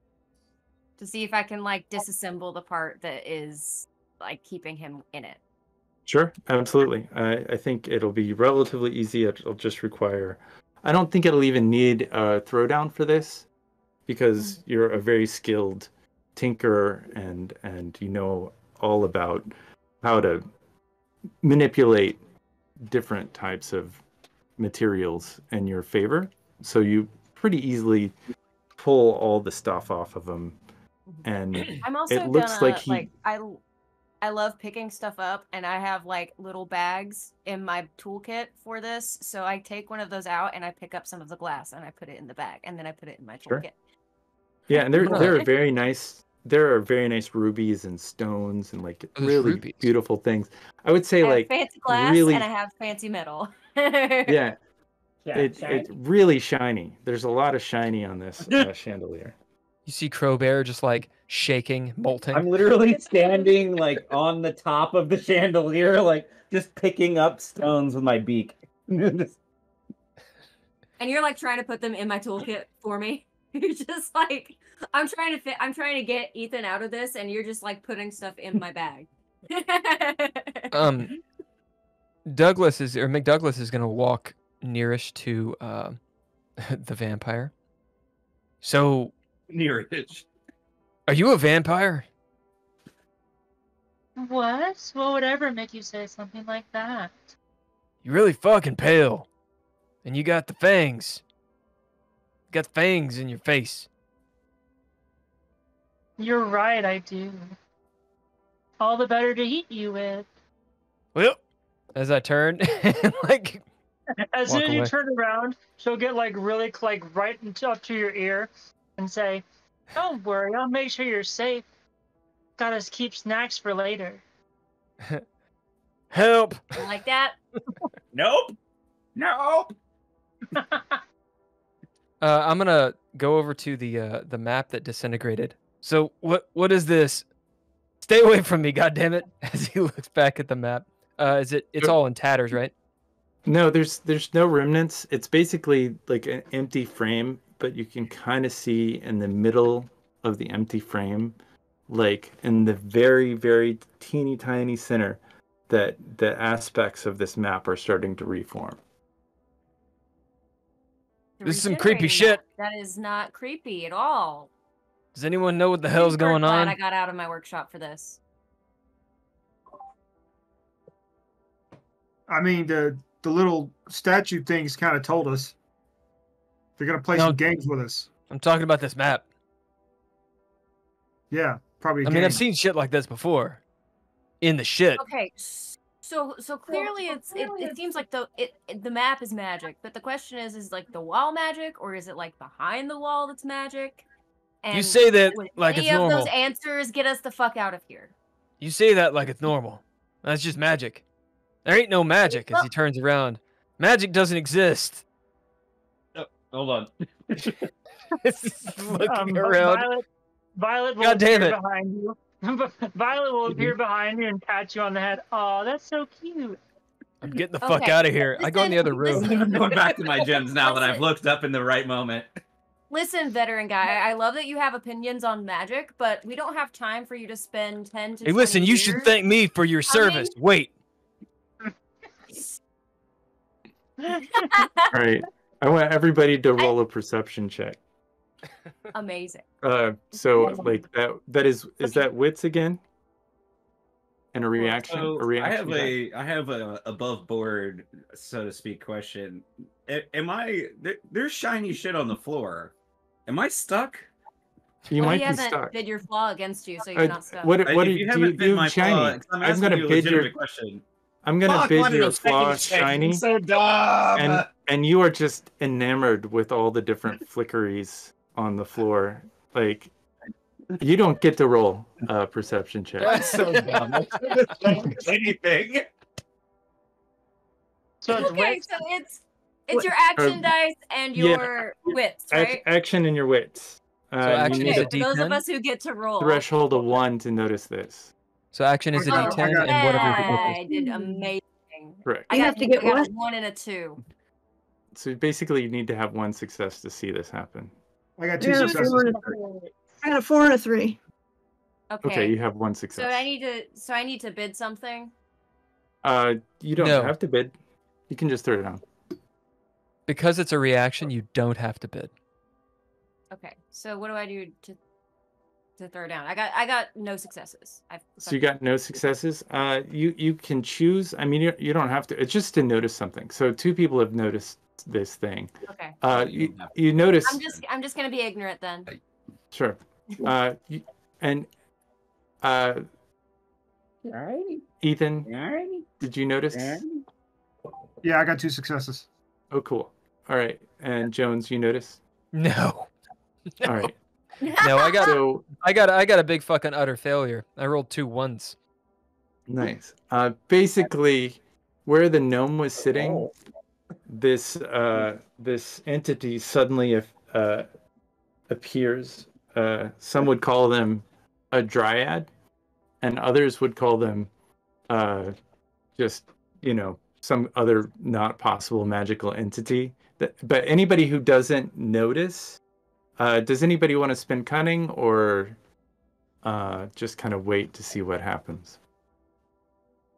To see if I can like disassemble the part that is like keeping him in it. Sure, absolutely. I think it'll be relatively easy. It'll just require... I don't think it'll even need a throwdown for this, because you're a very skilled tinkerer and you know all about how to manipulate different types of materials in your favor. So you pretty easily pull all the stuff off of them, and I'm also it looks gonna like he. I love picking stuff up, and I have like little bags in my toolkit for this. So I take one of those out and I pick up some of the glass and I put it in the bag, and then I put it in my Sure. toolkit. Yeah, and there are very nice. There are very nice rubies and stones and like Oh, there's really rubies. beautiful things. I would say I have like fancy glass really, and I have fancy metal. yeah, it's shiny. really shiny. There's a lot of shiny on this chandelier. You see Crowbear just like shaking, molting. I'm literally standing like on the top of the chandelier, like just picking up stones with my beak. And you're like trying to put them in my toolkit for me. You're just like, I'm trying to get Ethan out of this, and you're just like putting stuff in my bag. McDouglas is gonna walk nearest to the vampire. So, Near-ish. are you a vampire? What? What would ever make you say something like that? You're really fucking pale, and you got the fangs. You got fangs in your face. You're right, I do. All the better to eat you with. Well, as I turn, and like As walk soon as you away. turn around, she'll get like really like right up to your ear and say, "Don't worry, I'll make sure you're safe. Got us keep snacks for later." Help! Like that. Nope. Nope. I'm gonna go over to the map that disintegrated. So what is this? Stay away from me, goddammit! As he looks back at the map. It's all in tatters, right? No, there's no remnants. It's basically like an empty frame, but you can kind of see in the middle of the empty frame, like in the very, very teeny tiny center, that the aspects of this map are starting to reform. This is some creepy shit. That is not creepy at all. Does anyone know what the hell's Super going glad on? I got out of my workshop for this. I mean, the little statue things kind of told us they're gonna play No. some games with us. I'm talking about this map. Yeah, probably. I mean, I've seen shit like this before. In the shit. Okay, so clearly it seems like the map is magic, but the question is like the wall magic, or is it like behind the wall that's magic? And You say that would like it's any of normal. those answers get us the fuck out of here? You say that like it's normal. That's just magic. There ain't no magic as he turns around. Magic doesn't exist. Hold on. Looking around. Violet will God damn appear it. behind you. Violet will appear behind you and pat you on the head. Oh, that's so cute. I'm getting the fuck Okay, out of here. I go in the other room. I'm going back to my gems now that I've looked up in the right moment. Listen, veteran guy, I love that you have opinions on magic, but we don't have time for you to spend 10 to Hey, 20 listen, you years. should thank me for your service. Wait. All right, I want everybody to roll a perception check. Amazing. So like is that wits again? And a reaction? So a reaction die? I have a above board, so to speak, question. There's shiny shit on the floor. Am I stuck? You Well, might he be hasn't stuck. bid your flaw against you, so you're not stuck. What If do you you haven't bid do? my Shiny. flaw, 'cause I'm I'm asking gonna you a bid your. legitimate question. I'm gonna Fuck, bid why did your I second flaw check? shiny, I'm so dumb. and you are just enamored with all the different flickeries on the floor. Like you don't get to roll a perception check. That's so dumb. I couldn't think of anything. So it's Okay, wits. so it's your action dice and yeah. your wits, right? Action and your wits. action you is need a Okay, for those of D10? us who get to roll. a threshold of 1 to notice this. So action is a Oh, D10 okay. and whatever I your wit is. did amazing. Correct. I You got, have to get I got what? a 1 and a 2. So basically, you need to have 1 success to see this happen. I got 2 Yeah, successes. 4 and I got a 4 and a 3. Okay, you have 1 So success. I need to bid something. You don't No. have to bid. You can just throw it down. Because it's a reaction, you don't have to bid. Okay. So what do I do to throw down. I got no successes. So you got no successes. You can choose. I mean, you don't have to. It's just to notice something. So 2 people have noticed this thing. Okay. You notice. I'm just gonna be ignorant then. Sure. Ethan, did you notice? Yeah, I got 2 successes. Oh, cool. All right. And Jones, you notice? No. All right. No, I got a big fucking utter failure. I rolled 2 1s. Nice. Basically, where the gnome was sitting, this entity suddenly appears. Some would call them a dryad, and others would call them just some other not possible magical entity. But anybody who doesn't notice, does anybody want to spend cunning or just kind of wait to see what happens?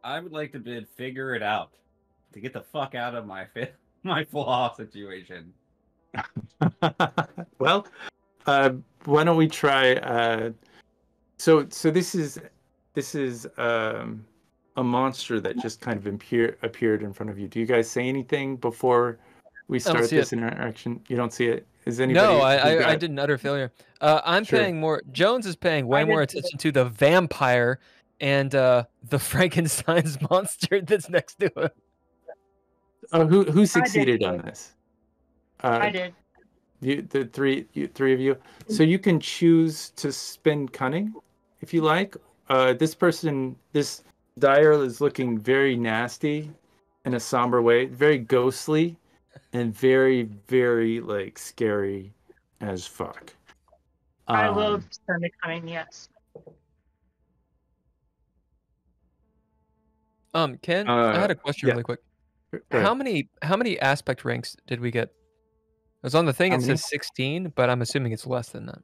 I would like to bid figure it out to get the fuck out of my flaw situation. Well, why don't we try? So this is a monster that just kind of appeared in front of you. Do you guys say anything before we start this interaction? You don't see it? Is anybody? No, I did an utter failure. I'm paying more. Jones is paying way more attention to the vampire and the Frankenstein's monster that's next to him. Oh, who succeeded on this? I did. The three of you. So you can choose to spend cunning if you like. This Dyer is looking very nasty in a somber way, very ghostly, and very, very like scary as fuck. I will spend a cunning, yes. Ken, I had a question really quick. How many aspect ranks did we get? It was on the thing. It says 16, but I'm assuming it's less than that.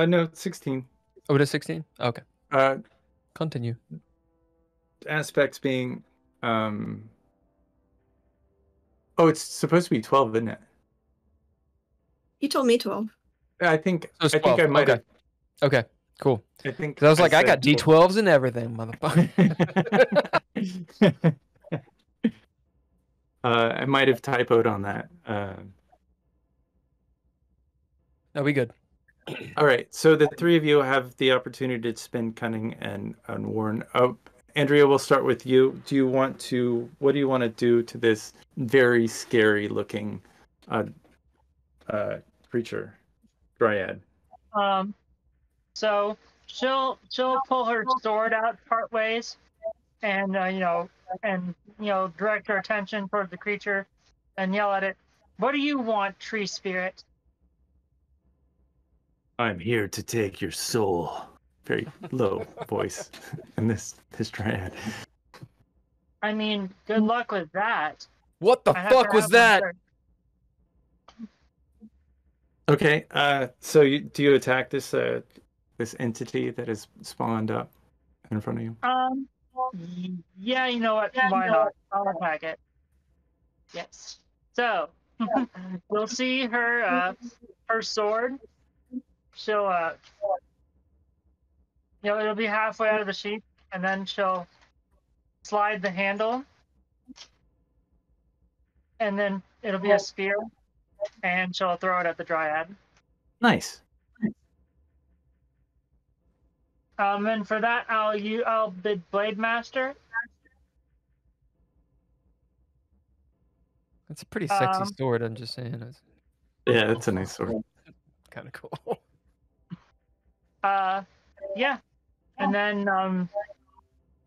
No, 16. Oh, it is 16. Okay. Continue. Aspects being, it's supposed to be 12, isn't it? You told me 12. I think So it's I 12. think I might have. Okay, cool. I think 'Cause I was like, I got said D12s and everything, motherfucker. I might have typoed on that. No, we good. All right, so the 3 of you have the opportunity to spend cunning and warn. Andrea, we'll start with you. What do you want to do to this very scary looking creature, dryad? So she'll pull her sword out part ways, and direct her attention towards the creature, and yell at it. What do you want, tree spirit? I'm here to take your soul. Very low voice in this dryad. I mean, good luck with that. What the fuck was that? Okay, so do you attack this entity that is spawned up in front of you? Yeah, you know what? Why not? I'll attack it. Yes. So we'll see her sword. She'll it'll be halfway out of the sheath, and then she'll slide the handle, and then it'll be a spear, and she'll throw it at the dryad. Nice. And for that, I'll bid Blade Master. That's a pretty sexy sword. I'm just saying. Yeah, that's a nice sword. Kind of cool. Yeah. And then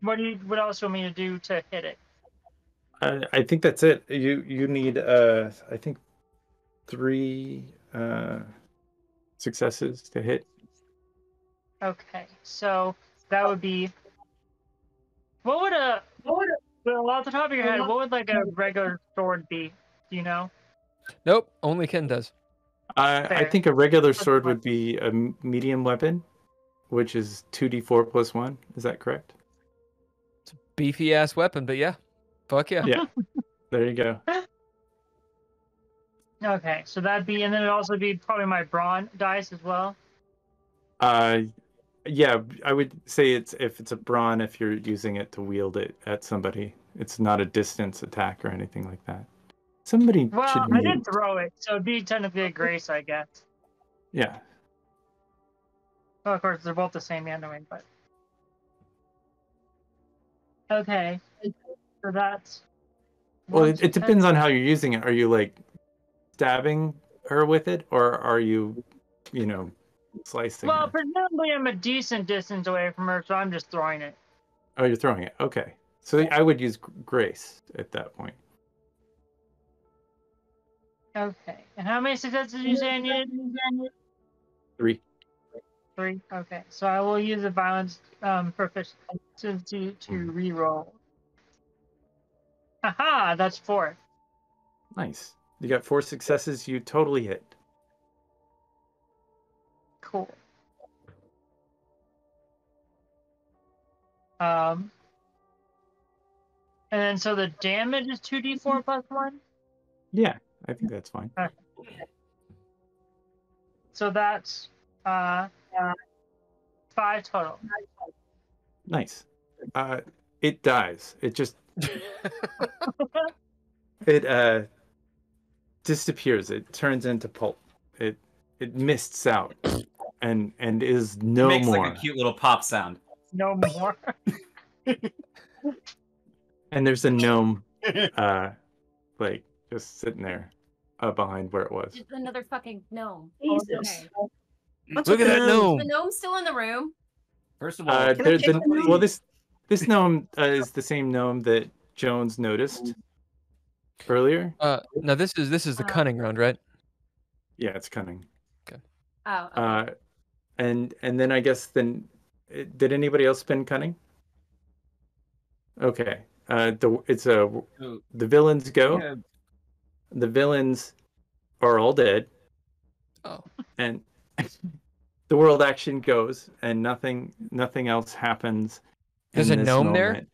what else do you want me to do to hit it? I think that's it. You need I think 3 successes to hit. Okay, so that would be. What would well, off the top of your head, what would like a regular sword be? Do you know? Nope, only Ken does. I think a regular sword would be a medium weapon, which is 2d4 plus 1. Is that correct? It's a beefy ass weapon, but yeah. Fuck yeah. Yeah. There you go. Okay, so that'd be, and then it'd also be probably my brawn dice as well. Yeah, I would say if it's a brawn, if you're using it to wield it at somebody, it's not a distance attack or anything like that. Somebody Well, should I did mute. throw it, so it'd be technically a grace, I guess. Yeah. Well, of course, they're both the same anyway, but... Okay. So that's... Well, one it depends on how you're using it. Are you like stabbing her with it, or are you, slicing Well, her? presumably I'm a decent distance away from her, so I'm just throwing it. Oh, you're throwing it. Okay. So I would use grace at that point. Okay. And how many successes did you say I needed? 3. 3. Okay. So I will use a violence proficiency to reroll. Haha, that's 4. Nice. You got 4 successes. You totally hit. Cool. And then so the damage is 2d4 plus 1? Yeah, I think that's fine. Okay. So that's 5 total. Nice. It dies. It just it disappears. It turns into pulp. It mists out and is no Makes more. like a cute little pop sound. No more. And there's a gnome like just sitting there behind where it was. Just another fucking gnome. Jesus. Okay. What's Look with at the that gnome? gnome. The gnome's still in the room. First of all, Can I take the gnome? Well, this gnome is the same gnome that Jones noticed earlier. No, this is the cunning round, right? Yeah, it's cunning. Oh. Okay. And then I guess did anybody else spend cunning? Okay. The villains go. yeah, The villains are all dead. Oh. And the world action goes, and nothing else happens. There's in a this gnome there?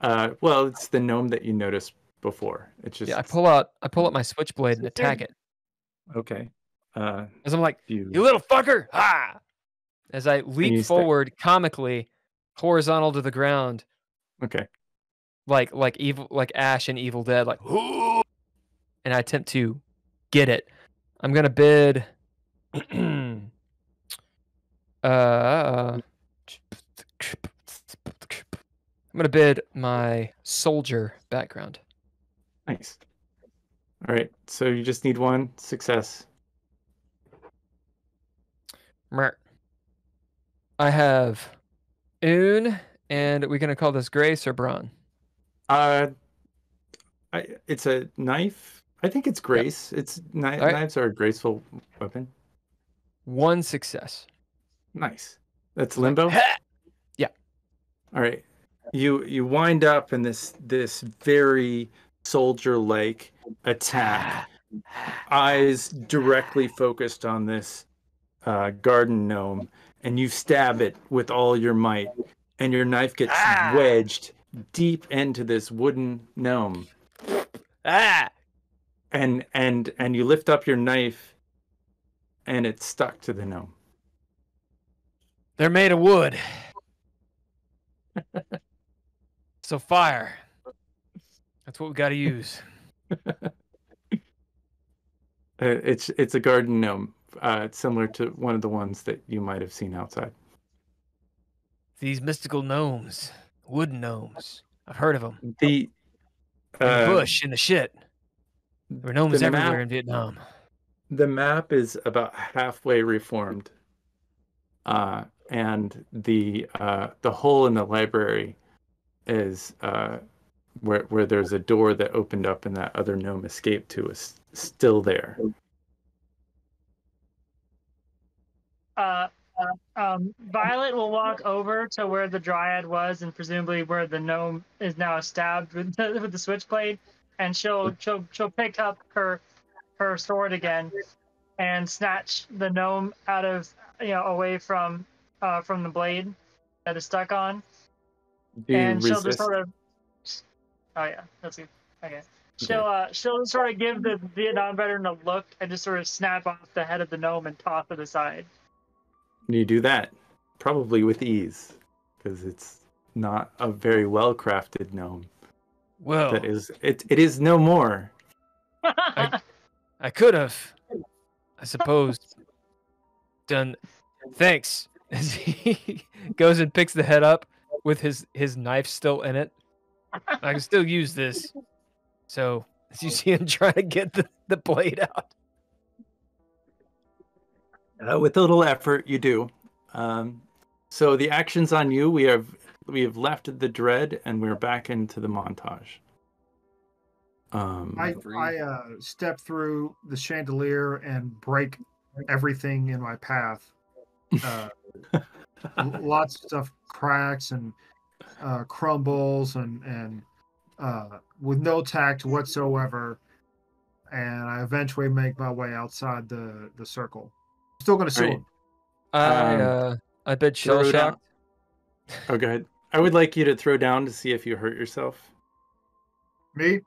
moment. Well, it's the gnome that you noticed before. It's just Yeah, I pull out my switchblade and attack it. okay. As I'm like, You you little fucker! Ha! As I you leap stay- forward comically, horizontal to the ground, okay. like Ash in Evil Dead, like, and I attempt to get it. I'm gonna bid. I'm gonna bid my soldier background. Nice. All right. So you just need 1 success. Mer. I have Un, and we're gonna call this Grace or Braun. It's a knife. I think it's grace. It's right. knives are a graceful weapon. 1 success. Nice. That's limbo. Yeah. All right. You wind up in this very soldier-like attack. Eyes directly focused on this garden gnome, and you stab it with all your might, and your knife gets wedged deep into this wooden gnome. And you lift up your knife, and it's stuck to the gnome. They're made of wood. So fire. That's what we got to use. It's a garden gnome. It's similar to one of the ones that you might have seen outside. These mystical gnomes, wooden gnomes. I've heard of them. The In the bush, in the shit. There were gnomes the everywhere map- in Vietnam. The map is about halfway reformed, and the hole in the library is where there's a door that opened up and that other gnome escaped to is still there. Violet will walk over to where the dryad was, and presumably where the gnome is now stabbed with the switchblade, and she'll pick up her sword again, and snatch the gnome out of away from the blade that is stuck on, Do you and she'll resist? just sort of. Oh yeah, that's good. Okay. She'll sort of give the Vietnam veteran a look and just sort of snap off the head of the gnome and toss it aside. You do that, probably with ease, because it's not a very well-crafted gnome. Well, That is, it is no more. I could have, I suppose, done. Thanks. As he goes and picks the head up with his knife still in it. I can still use this. So as you see him trying to get the blade out. With a little effort, you do. So the actions on you, we have left the dread and we're back into the montage. I step through the chandelier and break everything in my path. Lots of stuff cracks and crumbles and with no tact whatsoever. And I eventually make my way outside the circle. Still going to sue him. I bet shell throw shocked. Oh, go ahead. I would like you to throw down to see if you hurt yourself. Me?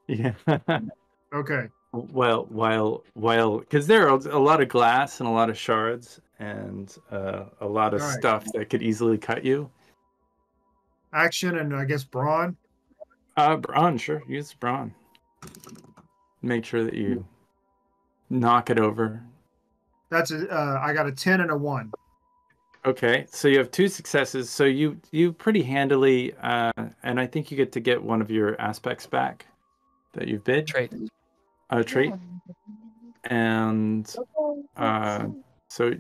Yeah. Okay. While because there are a lot of glass and a lot of shards and a lot of All right. stuff that could easily cut you. Action and I guess brawn. Brawn, sure. Use brawn. Make sure that you knock it over. That's I got a 10 and a 1. Okay, so you have 2 successes. So you pretty handily, and I think you get to get one of your aspects back that you've bid. Trait. Trait. And so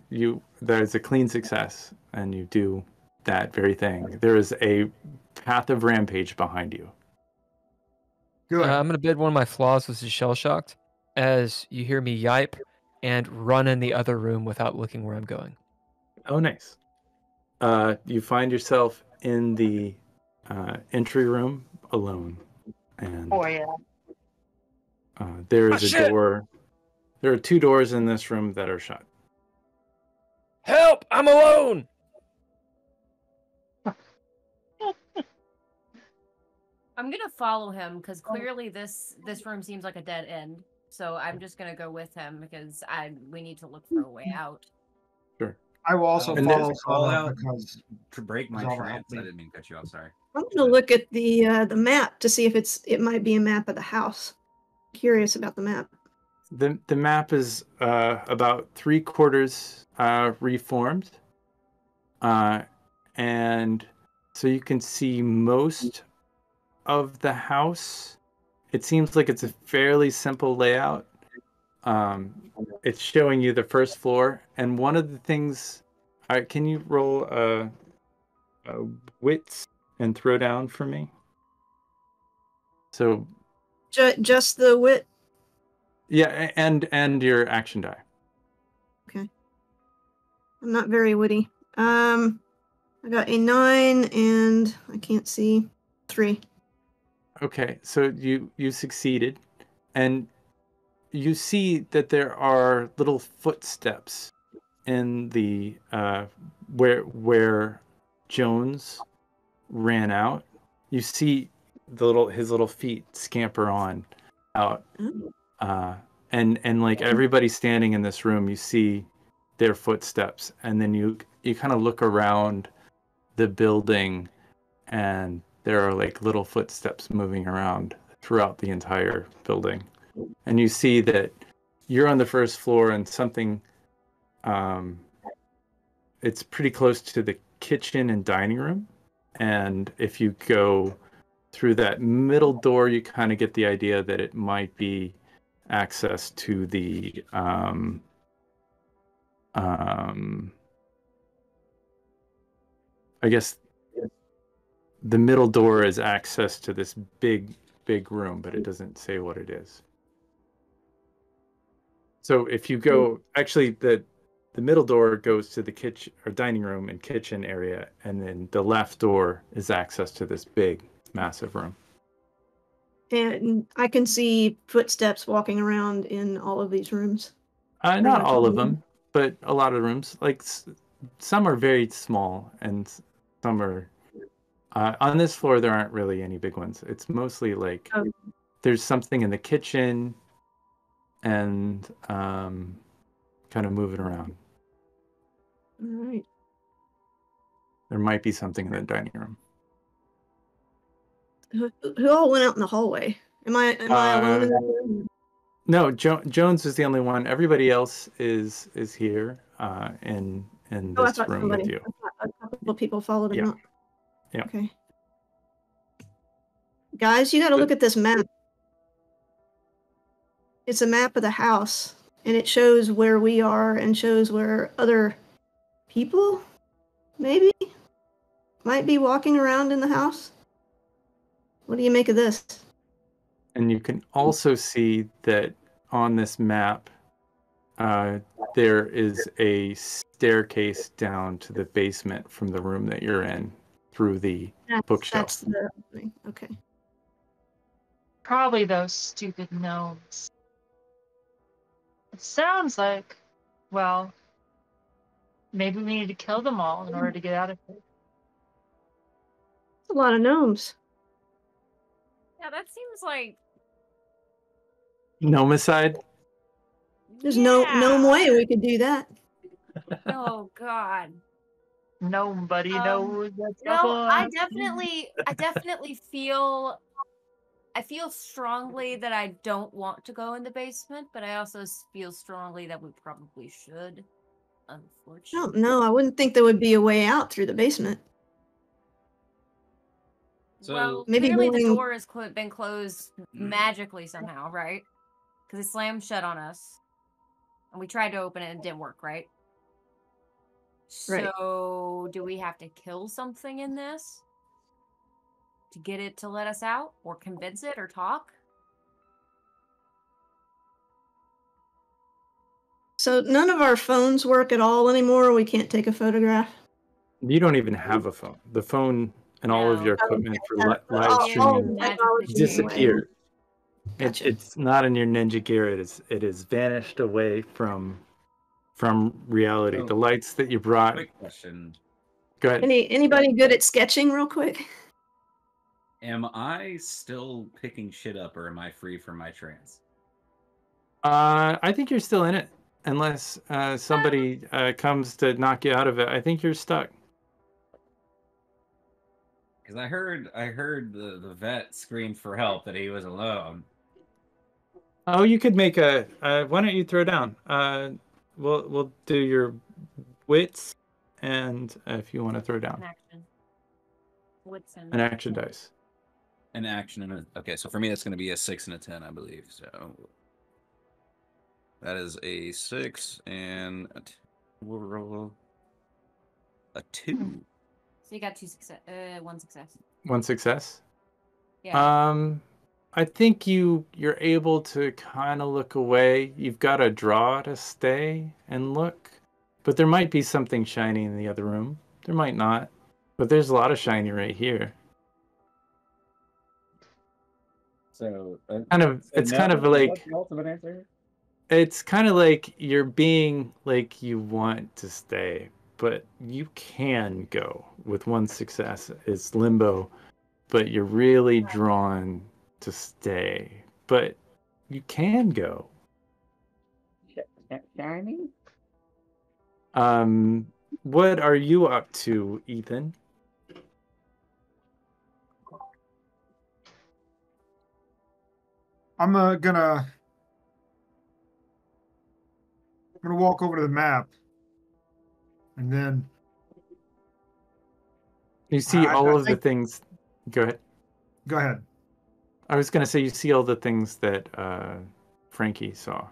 there's a clean success, and you do that very thing. There is a path of rampage behind you. Good. I'm going to bid one of my flaws, which is shell shocked, as you hear me yipe and run in the other room without looking where I'm going. Oh, nice. You find yourself in the entry room alone, and there is a door. There are 2 doors in this room that are shut. Help! I'm alone! I'm gonna follow him because clearly this room seems like a dead end. So I'm just gonna go with him because we need to look for a way out. Sure. I will also And follow there's a call out because to break my Zara trance. helped me. I didn't mean to cut you off. Sorry. I'm gonna look at the map to see if it might be a map of the house. Curious about the map. The map is about 3/4 reformed, and so you can see most of the house. It seems like it's a fairly simple layout. It's showing you the first floor, and one of the things. Can you roll a wits and throw down for me? So. Just the wit. Yeah, and your action die. Okay. I'm not very witty. I got a 9 and I can't see 3. Okay, so you succeeded, and you see that there are little footsteps in the where Jones ran out. You see his little feet scamper on out. And like everybody standing in this room, you see their footsteps, and then you kind of look around the building, and there are like little footsteps moving around throughout the entire building, and you see that you're on the first floor, and something it's pretty close to the kitchen and dining room, and if you go through that middle door, you kind of get the idea that it might be access to the I guess the middle door is access to this big room, but it doesn't say what it is. So if you go, actually the middle door goes to the kitchen or dining room and kitchen area, and then the left door is access to this big massive room. And I can see footsteps walking around in all of these rooms. Not all of them, but a lot of rooms. Like some are very small, and some are. On this floor, there aren't really any big ones. It's mostly like there's something in the kitchen, and kind of moving around. All right. There might be something in the dining room. Who all went out in the hallway? Am I alone in the room? No, Jones is the only one. Everybody else is here in Oh, I this thought room with you. I thought a couple of people followed him Yeah. up. Yeah. Okay. Guys, you got to look at this map. It's a map of the house, and it shows where we are and shows where other people, maybe, might be walking around in the house. What do you make of this? And you can also see that on this map, there is a staircase down to the basement from the room that you're in through the bookshelf. That's the opening. Okay. Probably those stupid gnomes. It sounds like, well, maybe we need to kill them all in order to get out of here. That's a lot of gnomes. Yeah, that seems like Nomicide? There's no way we could do that. Oh God. Nobody knows what's No, up. I definitely feel strongly that I don't want to go in the basement, but I also feel strongly that we probably should. Unfortunately. No, I wouldn't think there would be a way out through the basement. So Well, maybe clearly the going- door has been closed magically somehow, right? Because it slammed shut on us, and we tried to open it and it didn't work, right? Right. So, do we have to kill something in this to get it to let us out, or convince it, or talk? So none of our phones work at all anymore. We can't take a photograph. You don't even have a phone. The phone and all of No. your equipment for live All streaming technology disappeared. Gotcha. It's not in your ninja gear. It is vanished away from reality. Oh. The lights that you brought. quick question. Go ahead. Anybody good at sketching real quick? Am I still picking shit up, or am I free from my trance? I think you're still in it, unless somebody comes to knock you out of it. I think you're stuck. Because I heard the vet scream for help that he was alone. Oh, you could make a. Why don't you throw down? We'll do your wits, and if you want to throw An down action. What's in an action dice. An action and okay, so for me that's going to be a 6 and a 10, I believe. So that is a 6 and we'll roll a 2. So you got one success. One success. Yeah. I think you're able to kind of look away. You've got a draw to stay and look, but there might be something shiny in the other room. There might not, but there's a lot of shiny right here. So It's kind of like what's the ultimate answer? it's kind of like you're being like you want to stay, but you can go with one success. It's limbo, but you're really drawn to stay, but you can go. Shiny? What are you up to, Ethan? I'm gonna walk over to the map, and then You see I all of the think- things. Go ahead. go ahead. I was gonna say you see all the things that Frankie saw.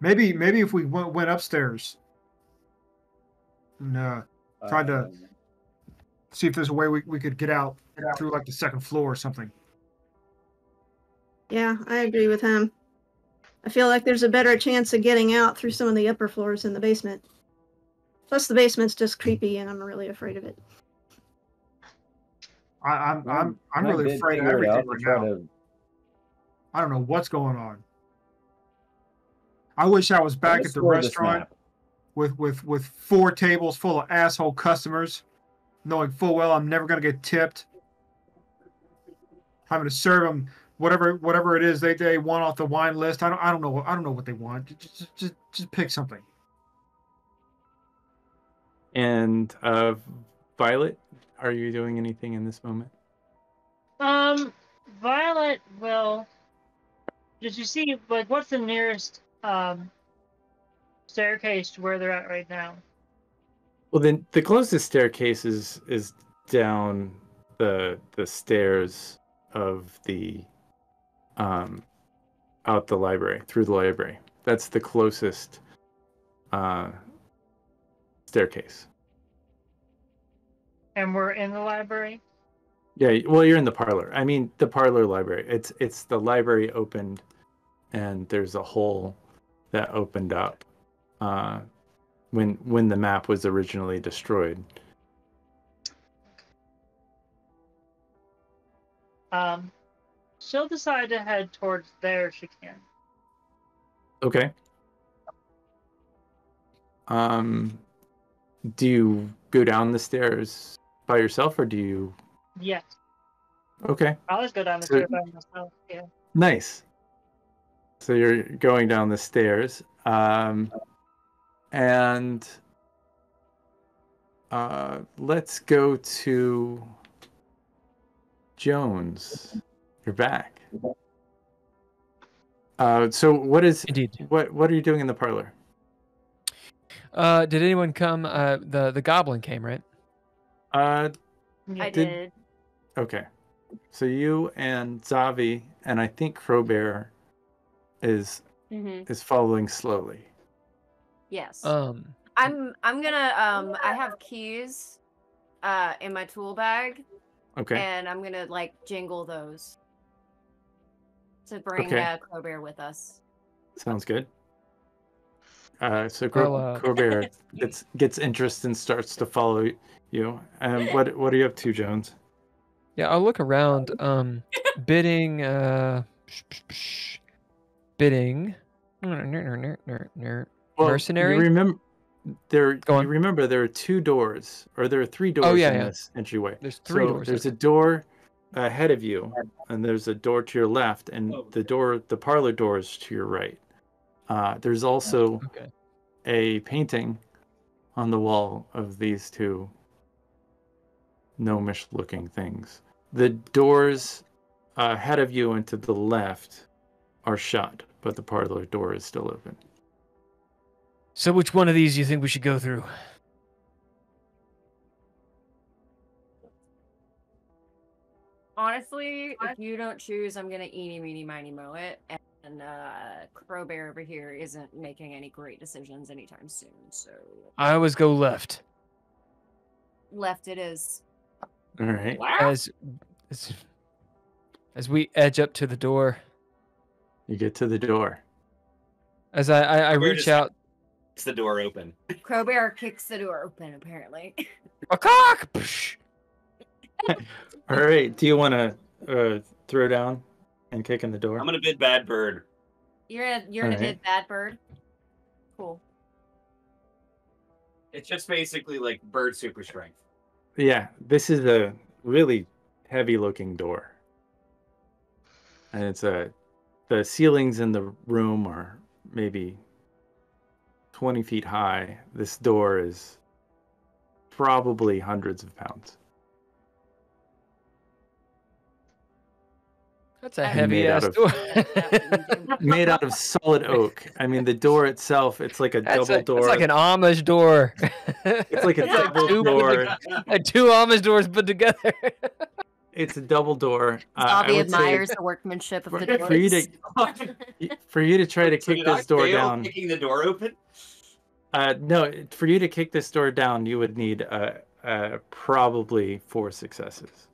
Maybe if we went upstairs and tried to see if there's a way we could get out through like the second floor or something. Yeah, I agree with him. I feel like there's a better chance of getting out through some of the upper floors in the basement. Plus, the basement's just creepy, and I'm really afraid of it. I'm I really did afraid of figure it out everything to right try now. to- I don't know what's going on. I wish I was back Let's at the explore this restaurant map. with 4 tables full of asshole customers, knowing full well I'm never gonna get tipped. Having to serve them whatever it is they want off the wine list. I don't know what they want. Just pick something. And Violet, are you doing anything in this moment? Violet will. Did you see what's the nearest staircase to where they're at right now? Well, then the closest staircase is down the stairs of the out the library, through the library. That's the closest staircase. And we're in the library? Yeah, well, you're in the parlor. I mean, the parlor library. It's the library opened, and there's a hole that opened up when the map was originally destroyed. She'll decide to head towards there if she can. Okay. Do you go down the stairs by yourself, or do you? Yes. Okay. I'll just go down the stairs by myself. Yeah. Nice. So you're going down the stairs, and let's go to Jones. You're back. So what is Indeed. what are you doing in the parlor? Did anyone come? The goblin came, right? I did. Okay. So you and Zavi and I think Crowbear is following slowly. Yes. Um, I'm gonna I have keys in my tool bag. Okay. And I'm gonna jingle those to bring Crowbear with us. Sounds good. So Well, Crowbear gets interest and starts to follow you. What are you up to, Jones? yeah, I'll look around. Bidding. Bidding. Mercenary. You remember there. Go on. You remember there are two doors, or there are three doors in this entryway. There's three doors. There's a door ahead of you, and there's a door to your left, and the parlor door is to your right. There's also a painting on the wall of these two gnomish-looking things. The doors ahead of you and to the left are shut, but the parlor door is still open. So which one of these do you think we should go through? Honestly, if you don't choose, I'm gonna eeny, meeny, miny, moe it. And Crowbear over here isn't making any great decisions anytime soon, so... I always go left. Left it is. All right. As we edge up to the door. You get to the door. As I reach out. It's the door open. Crowbear kicks the door open, apparently. A cock! All right. Do you want to throw down and kick in the door? I'm gonna bid Bad Bird. You're gonna bid Bad Bird? Cool. It's just basically like bird super strength. Yeah, this is a really heavy-looking door, and it's the ceilings in the room are maybe 20 feet high. This door is probably hundreds of pounds. That's a heavy ass door. Made out of solid oak. I mean, the door itself, it's like a double door. It's like an Amish door. It's like a double door. Like two Amish doors put together. It's a double door. Bobby admires the workmanship of the doors. For you to try to kick this door down. Kicking the door open? No, for you to kick this door down, you would need probably 4 successes.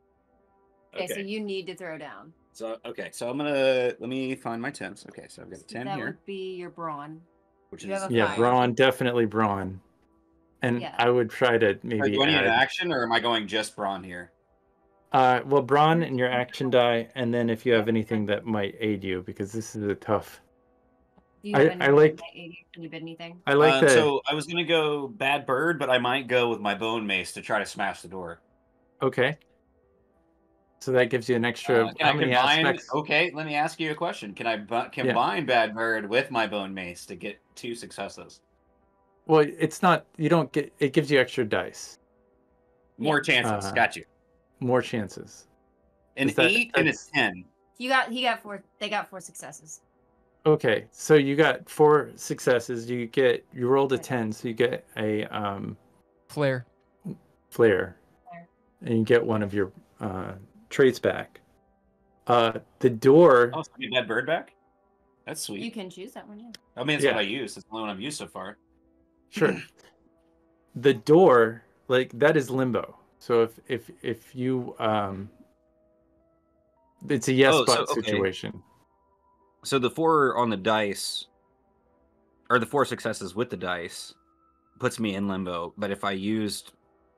Okay, so you need to throw down. So so I'm gonna let me find my 10s. Okay, so I've got a 10 that here. That would be your brawn. Which is brawn, definitely brawn. And I would try to maybe. Do I need an action, or am I going just brawn here? Well, brawn and your action die, and then if you have anything that might aid you, because this is a tough. Do you have anything that aid you? Can you bid anything? I like that. So I was gonna go Bad Bird, but I might go with my bone mace to try to smash the door. Okay. So that gives you an extra. How many aspects? Okay, let me ask you a question. Can I combine Bad Bird with my bone mace to get 2 successes? Well, it's not. You don't get. It gives you extra dice, More chances. Got you. more chances. An Is that- 8 and a that's- 10. He got 4. They got 4 successes. Okay, so you got 4 successes. You rolled a 10, so you get a Flare. flare, and you get one of your traits back. The door. Oh, so you get that bird back? That's sweet. You can choose that one, yeah. I mean, it's Yeah. what I use. It's the only one I've used so far. Sure. The door, like that is limbo. So if you it's a yes Oh, so- but okay. situation. So the 4 on the dice, or the 4 successes with the dice, puts me in limbo. But if I used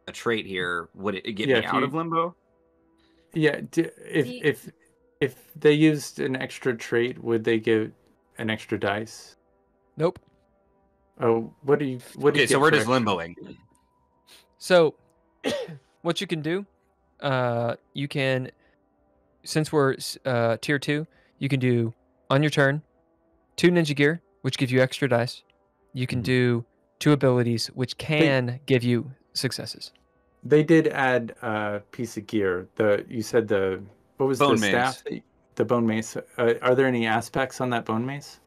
a trait here, would it get Yeah, me if out you- of limbo? Yeah, if they used an extra trait, would they give an extra dice? Nope. Oh, what do you Okay, get so we're for just extra? limboing. So, what you can do, you can, since we're tier 2, you can do on your turn 2 ninja gear, which give you extra dice. You can Mhm. do 2 abilities, which can give you successes. They did add a piece of gear. You said what was Bone the staff? mace. The bone mace. Are there any aspects on that bone mace?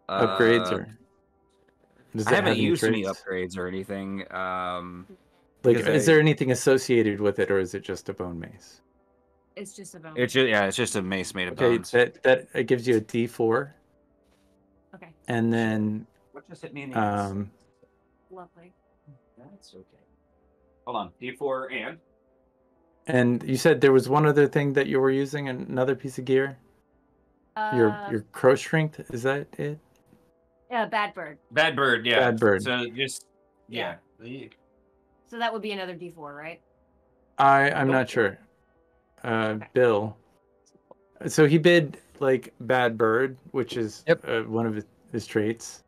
Upgrades or? Does I it haven't have any used any traits? upgrades or anything. Like, because is there anything associated with it, or is it just a bone mace? It's just a bone. It's just a mace made of Okay, bones. that it gives you a D4, Okay, and then What just hit me in the ass? lovely. That's okay. Hold on. D4 and and you said there was one other thing that you were using, another piece of gear. Your crow strength, is that it? Yeah, bad bird. Bad bird. Yeah. Bad bird. So just Yeah. So that would be another D4, right? I'm not sure. Bill. So he bid like bad bird, which is one of his traits,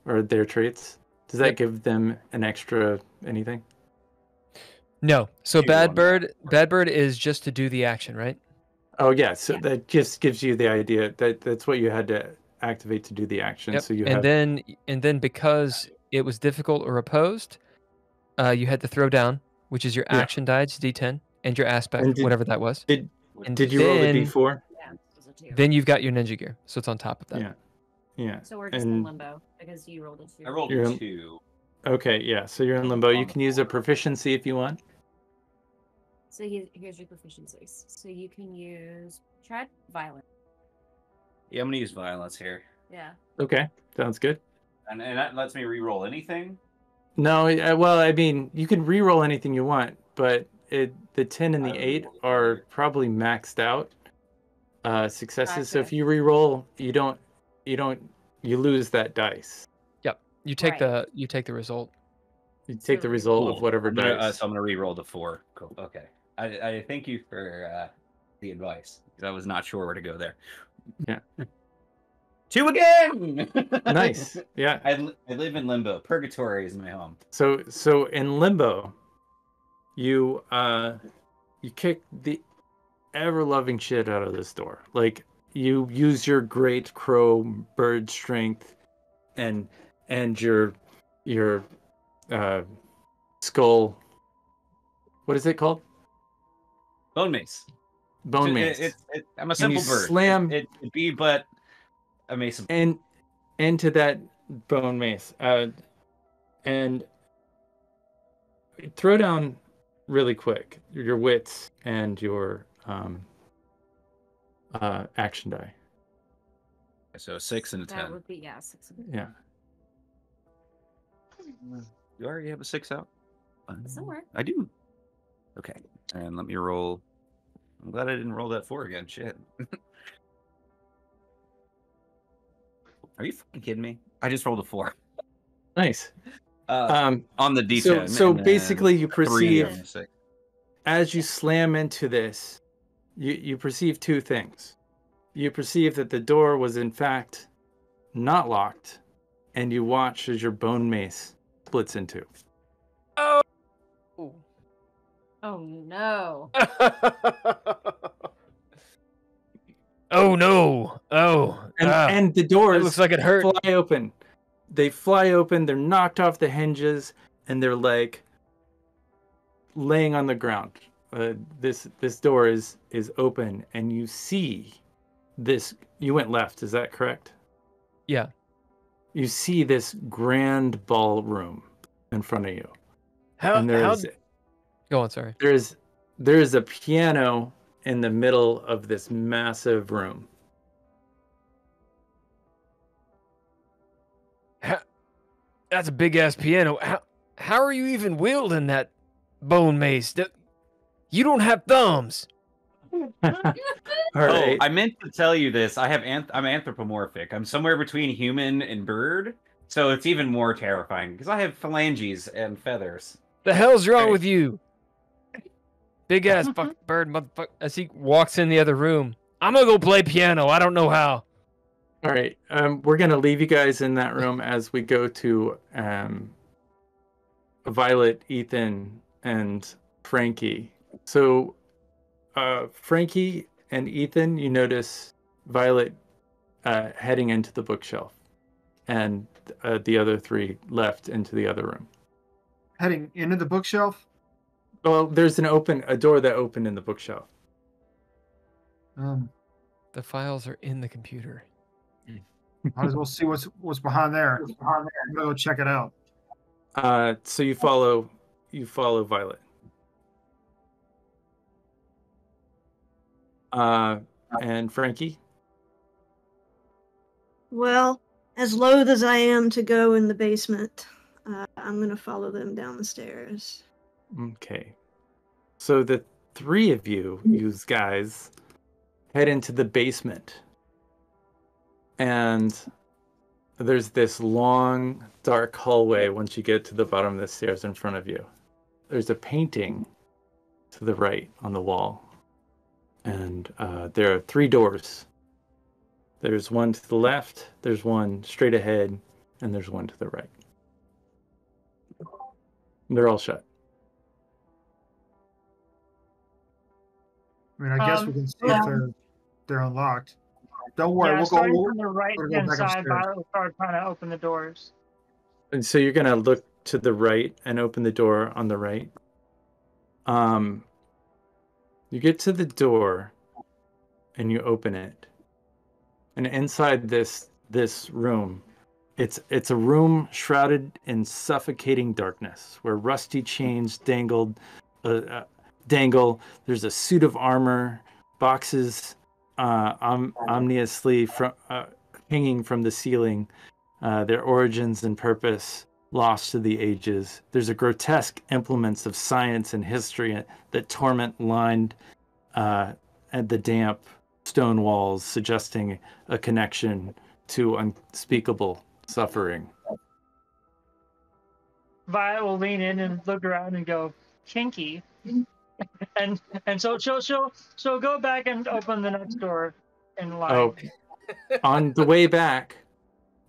or their traits. Does that give them an extra anything? No. So You bad want bird is just to do the action, right? Oh yeah, so that just gives you the idea that that's what you had to activate to do the action. Yep. So you and have then because it was difficult or opposed, you had to throw down, which is your Yeah. action dice D10 and your aspect, And whatever that was. did And did you roll the then- D4? Yeah. Those are 2. Then you've got your ninja gear, so it's on top of that. Yeah. Yeah. So we're just in and- limbo because you rolled a 2. I rolled You're a in- 2. Okay, yeah. So you're in limbo. You can use a proficiency if you want. So here's your proficiencies. So you can try violence. Yeah, I'm gonna use violence here, Yeah. Okay, sounds good. and that lets me re-roll anything. No, well, I mean, you can re-roll anything you want, but the 10 and the 8 are probably maxed out successes. So if Gotcha. you re-roll, you lose that dice. Yep. You take Right. the result. You take the result of whatever I'm gonna, dice. so I'm gonna re-roll the 4. Cool. Okay. I thank you for the advice, because I was not sure where to go there. Yeah. 2 again. Nice. Yeah. I live in limbo. Purgatory is my home. So in limbo, you kick the ever loving shit out of this door. Like you use your great crow bird strength and your skull. What is it called? Bone mace. Bone mace. I'm a And simple you bird. slam- It'd be but a mace of and into that bone mace. And throw down really quick your wits and your action die. So 6 and a 10. That would be 6. Yeah. You already have a 6 out? Somewhere. I do. Okay. And let me roll. I'm glad I didn't roll that 4 again. Shit. Are you fucking kidding me? I just rolled a 4. Nice. On the D10. So and then basically you 3 perceive and a 6. as you slam into this, you perceive 2 things. You perceive that the door was in fact not locked, and you watch as your bone mace splits in 2. Oh. Oh no. Oh no. Oh. And the doors It looks like it hurt. fly open. they fly open, they're knocked off the hinges, and they're like laying on the ground. This door is open, and you see this. You went left, is that correct? Yeah. You see this grand ballroom in front of you. How? Go on. Sorry. There's a piano in the middle of this massive room. That's a big ass piano. How are you even wielding that bone mace? You don't have thumbs. All right. I meant to tell you this. I'm anthropomorphic. I'm somewhere between human and bird, so it's even more terrifying because I have phalanges and feathers. The hell's wrong with you? Big ass bird motherfucker. As he walks in the other room, I'm gonna go play piano. I don't know how. All right. We're gonna leave you guys in that room as we go to Violet, Ethan, and Frankie. So, Frankie and Ethan, you notice Violet heading into the bookshelf, and the other three left into the other room. Heading into the bookshelf? Well, there's a door that opened in the bookshelf. The files are in the computer. Might as well see what's behind there. I'm gonna go check it out. So you follow Violet. And Frankie? Well, as loath as I am to go in the basement, I'm going to follow them down the stairs. Okay. So the three of you guys, head into the basement. And there's this long, dark hallway once you get to the bottom of the stairs in front of you. There's a painting to the right on the wall. And there are 3 doors. There's one to the left, there's one straight ahead, and there's one to the right. And they're all shut. I mean, I guess we can see if they're unlocked. Don't worry, we'll starting go from the right hand side. We'll start trying to open the doors. And so you're gonna look to the right and open the door on the right. You get to the door and you open it. And inside this room, it's a room shrouded in suffocating darkness where rusty chains dangle. There's a suit of armor, boxes ominously hanging from the ceiling, their origins and purpose lost to the ages. There's a grotesque implements of science and history that torment lined at the damp stone walls, suggesting a connection to unspeakable suffering. Violet will lean in and look around and go, kinky. and so she'll go back and open the next door in line. Oh, on the way back,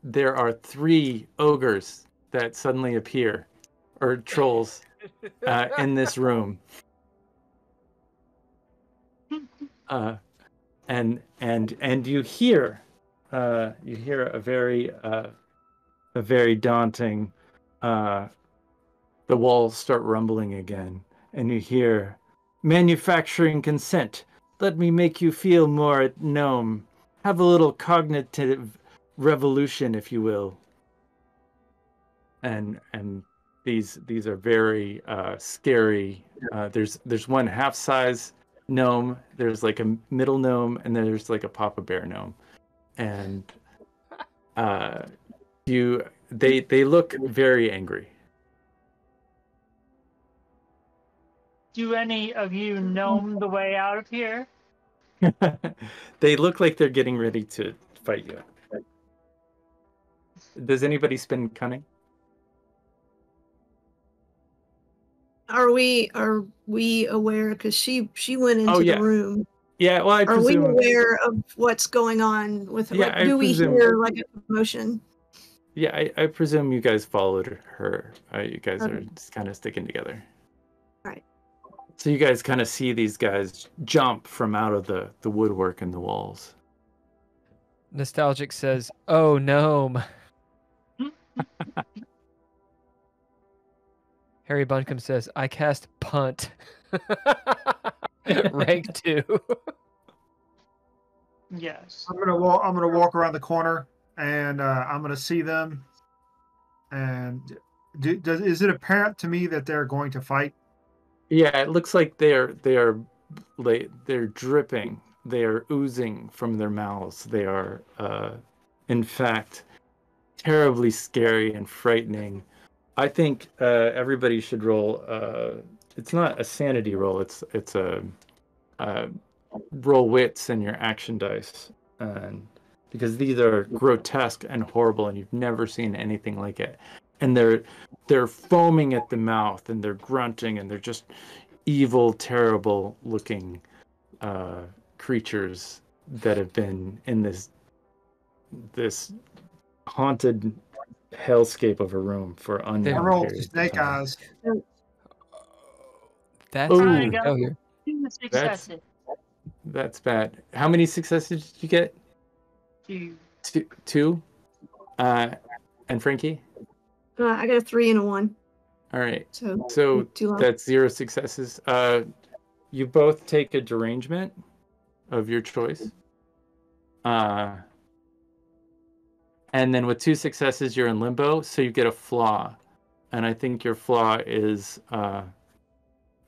there are 3 ogres that suddenly appear, or trolls, in this room. And you hear a very daunting. The walls start rumbling again, and you hear, "Manufacturing consent. Let me make you feel more at gnome. Have a little cognitive revolution, if you will." And these are very scary. There's one half size gnome, there's like a middle gnome, and there's like a Papa Bear gnome. And they look very angry. Do any of you gnome the way out of here? They look like they're getting ready to fight you. Does anybody spend cunning? Are we aware? Because she went into the room. Yeah, well, I presume... Are we aware of what's going on with her? Yeah, like, do we hear like a commotion? Yeah, I presume you guys followed her. You guys are just kind of sticking together. Right. So you guys kind of see these guys jump from out of the woodwork in the walls. Nostalgic says, "Oh, gnome." Harry Bunkum says, I cast punt. Rank 2. Yes. I'm gonna walk around the corner, and I'm gonna see them. And is it apparent to me that they're going to fight? Yeah, it looks like they're dripping. They are oozing from their mouths. They are, in fact, terribly scary and frightening. I think everybody should roll. It's not a sanity roll. It's a roll wits in your action dice, and because these are grotesque and horrible, and you've never seen anything like it. And they're foaming at the mouth, and they're grunting, and they're just evil, terrible looking creatures that have been in this haunted hellscape of a room for unknown I rolled periods of snake time. eyes. That's Ooh. I good. got Oh, here. 2 successes. That's bad. How many successes did you get? 2. Two. And Frankie? I got a 3 and a 1. All right. So too low. That's 0 successes. You both take a derangement of your choice. And then with 2 successes, you're in limbo, so you get a flaw. And I think your flaw is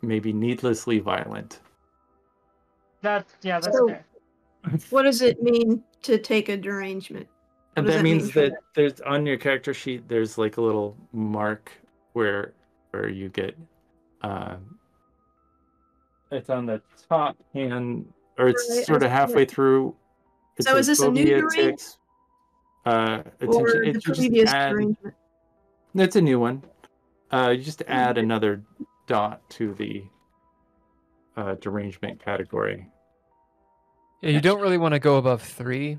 maybe needlessly violent. That's So- fair. What does it mean to take a derangement? And What does that that mean means for that there's on your character sheet, there's like a little mark where you get it's on the top hand, or it's Right, sort I of see halfway it. through. It So is says this a new phobia, derangement? tics, attention. Or the You just previous add, derangement? it's a new one. You just add another dot to the derangement category. Yeah, you don't really want to go above 3.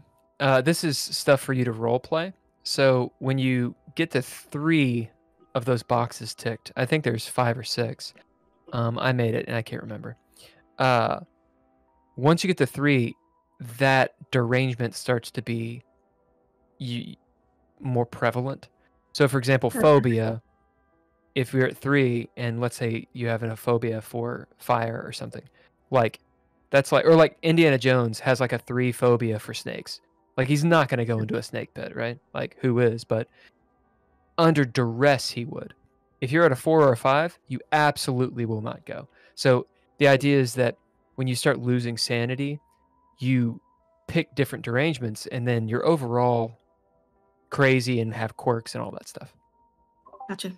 This is stuff for you to role play. So when you get to 3 of those boxes ticked, I think there's 5 or 6. I made it and I can't remember. Once you get to 3, that derangement starts to be more prevalent. So for example, phobia, if you're at 3 and let's say you have a phobia for fire or something, like that's like, or like Indiana Jones has like a 3 phobia for snakes. Like he's not going to go into a snake pit, right? Like who is? But under duress, he would. If you're at a 4 or a 5, you absolutely will not go. So the idea is that when you start losing sanity, you pick different derangements, and then you're overall crazy and have quirks and all that stuff. Gotcha.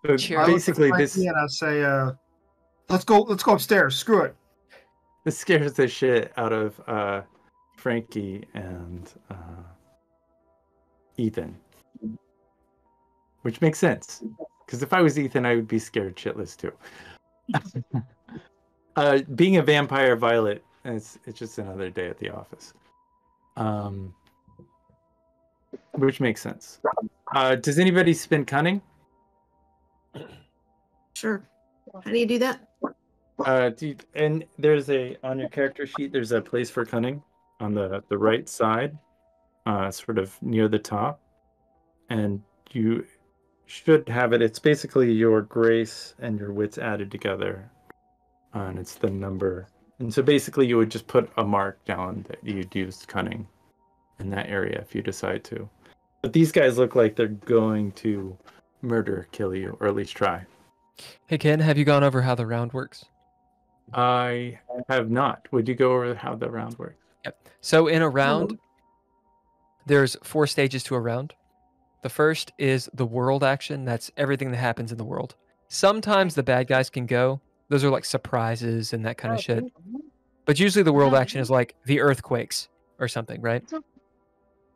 So Sure. I look at basically, Frankie this and I say, let's go upstairs. Screw it. scares the shit out of Frankie and Ethan, which makes sense. Because if I was Ethan, I would be scared shitless too. Being a vampire, Violet, it's just another day at the office. Which makes sense. Does anybody spin cunning? Sure. How do you do that? And there's on your character sheet, there's a place for cunning on the right side, sort of near the top. And you should have it. It's basically your grace and your wits added together. And it's the number. And so basically you would just put a mark down that you'd use cunning in that area if you decide to. But these guys look like they're going to kill you, or at least try. Hey Ken, have you gone over how the round works? I have not. Would you go over how the round works? Yep. So in a round, there's 4 stages to a round. The first is the world action. That's everything that happens in the world. Sometimes the bad guys can go. Those are like surprises and that kind of shit. But usually the world action is like the earthquakes or something, right?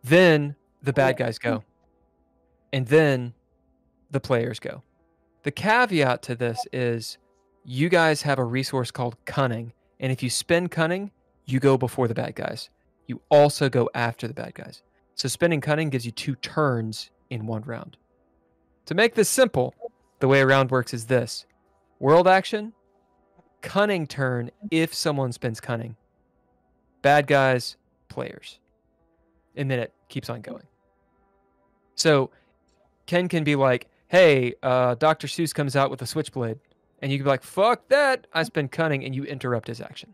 Then the bad guys go. And then the players go. The caveat to this is you guys have a resource called cunning. And if you spend cunning, you go before the bad guys. You also go after the bad guys. So spending cunning gives you 2 turns in 1 round. To make this simple, the way a round works is this. World action, cunning turn if someone spends cunning. Bad guys, players. And then it keeps on going. So Ken can be like, hey, Dr. Seuss comes out with a switchblade. And you can be like, fuck that, I spend cunning, and you interrupt his action.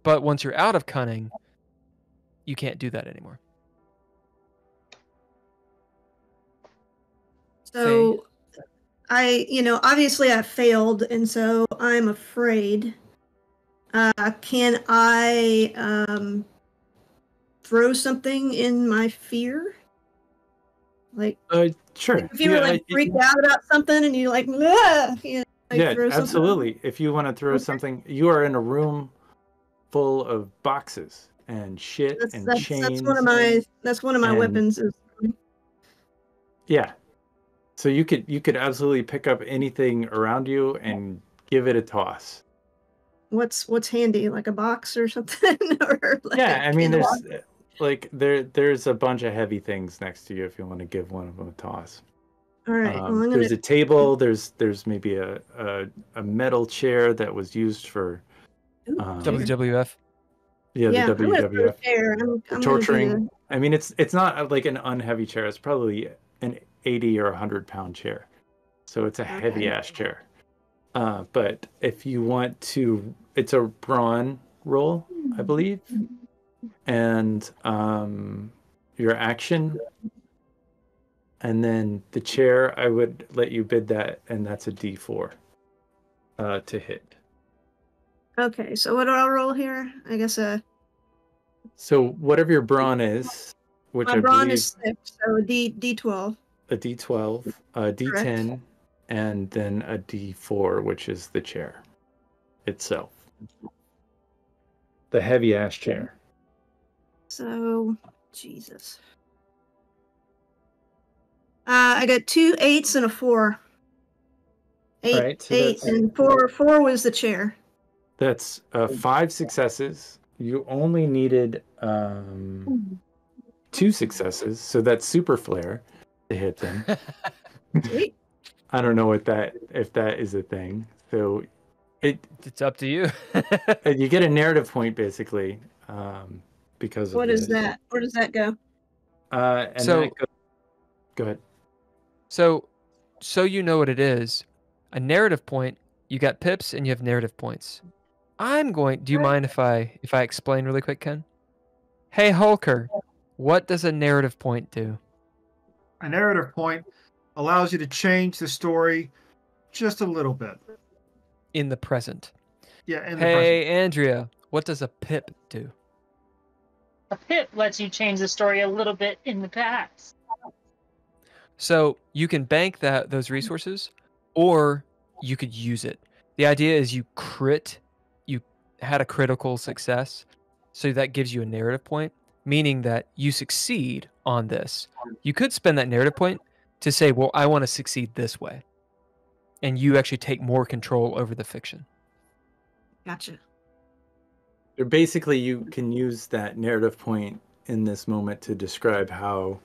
But once you're out of cunning, you can't do that anymore. So obviously I failed, and so I'm afraid. Can I throw something in my fear? Like, sure. if you were like freaked out about something and you like, throw absolutely. If you want to throw something, you are in a room full of boxes and shit and chains. That's one of my weapons. Yeah. So you could absolutely pick up anything around you and give it a toss. What's handy, like a box or something? Or like I mean, there's a bunch of heavy things next to you if you want to give one of them a toss. All right. There's a table. There's maybe a metal chair that was used for WWF. Yeah, the WWF. I'm torturing. I mean, it's not like an unheavy chair. It's probably an 80 or 100-pound chair, so it's a heavy ass chair. But if you want to, it's a brawn roll, I believe, and your action, and then the chair. I would let you bid that, and that's a D4 to hit. Okay, so what do I roll here? I guess So whatever your brawn is, which my I brawn believe is 6, so D12. A D12, a D10, correct. And then a D4, which is the chair itself. The heavy ass chair. So, Jesus. I got 2 8s and a 4. 8, right, so 8, and 4 was the chair. That's 5 successes. You only needed 2 successes, so that's super flare to hit them. Sweet. I don't know if that is a thing. So it's up to you. You get a narrative point basically because of what is that? Where does that go? Go ahead. So you know what it is. A narrative point. You got pips and you have narrative points. Do you mind if I explain really quick, Ken? Hey, Hulker, what does a narrative point do? A narrative point allows you to change the story just a little bit. In the present. Yeah, in the present. Hey, Andrea, what does a pip do? A pip lets you change the story a little bit in the past. So you can bank those resources, or you could use it. The idea is you had a critical success, so that gives you a narrative point, meaning that you succeed on this. You could spend that narrative point to say, well, I want to succeed this way. And you actually take more control over the fiction. Gotcha. Basically, you can use that narrative point in this moment to describe how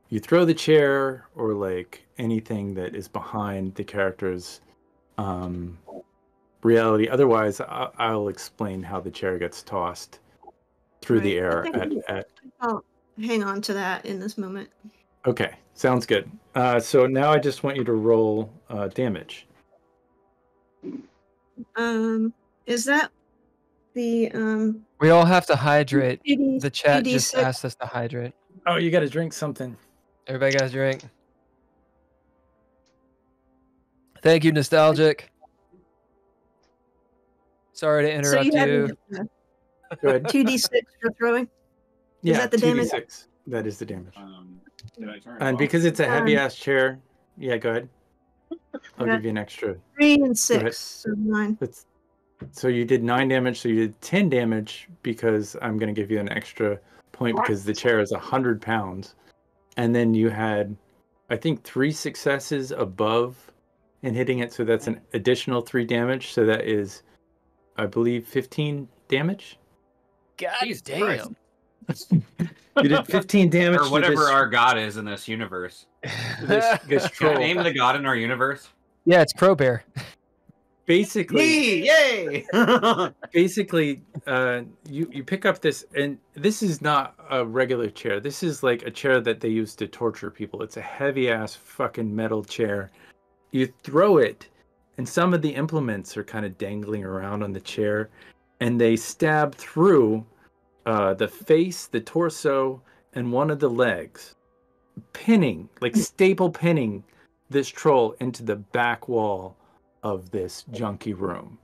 you throw the chair or like anything that is behind the character's reality. Otherwise, I'll explain how the chair gets tossed through the air I'll hang on to that in this moment. Okay, sounds good. So now I just want you to roll damage. Is that the We all have to hydrate. PD, The chat PD6. just asked us to hydrate. Oh, you got to drink something. Everybody got a drink. Thank you, Nostalgic. Sorry to interrupt you. Go ahead. 2d6 for throwing. Yeah, Is that the 2d6. damage? That is the damage. Did I turn it And off? because it's a heavy ass chair, yeah, go ahead. I'll give you an extra. 3 and 6, so 9. So you did 9 damage, so you did 10 damage because I'm going to give you an extra point because the chair is 100 pounds. And then you had, I think, 3 successes above in hitting it, so that's an additional 3 damage. So that is, I believe, 15 damage. God Jesus damn. You did 15 damage. Or to whatever this, our god is in this universe. this Can I troll. name the god in our universe? Yeah, it's Crowbear. basically, Yay! basically, you pick up this, and this is not a regular chair. This is like a chair that they use to torture people. It's a heavy ass fucking metal chair. You throw it, and some of the implements are kind of dangling around on the chair, and they stab through the face, the torso, and one of the legs, pinning, like staple pinning this troll into the back wall of this junky room.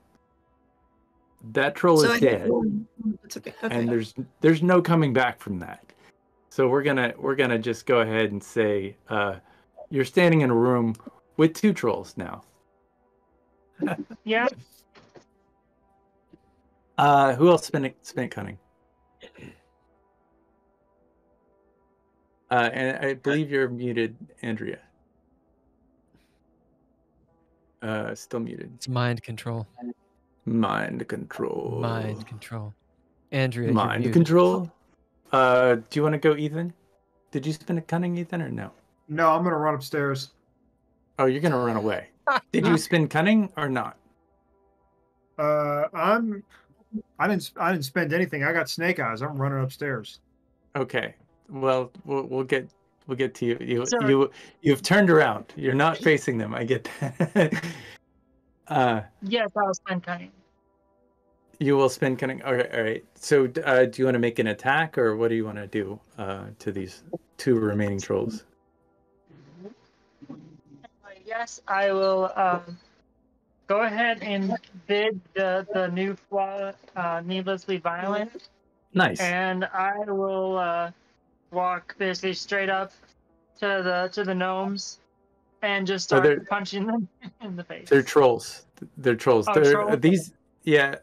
That troll is dead, It's okay. Okay. and there's no coming back from that. So we're gonna just go ahead and say you're standing in a room with 2 trolls now. Yeah. Who else spent cunning? And I believe you're muted, Andrea. Still muted. It's mind control. Mind control. Mind control. Andrea, you're Mind muted. control. Do you want to go, Ethan? Did you spend a cunning, Ethan, or no? No, I'm gonna run upstairs. Oh, you're gonna run away. Did you spend cunning or not? I didn't spend anything. I got snake eyes. I'm running upstairs. Okay. Well, we'll get to you. Sorry. You've turned around. You're not facing them. I get that. Yes, I was spend cunning. You will spend cunning. All right. So, do you want to make an attack, or what do you want to do to these 2 remaining trolls? Yes, I will go ahead and bid the new flaw needlessly violent, Nice. and I will walk basically straight up to the gnomes and just Oh, start punching them in the face. They're trolls. They're trolls. Oh, They're, trolls? These, yeah.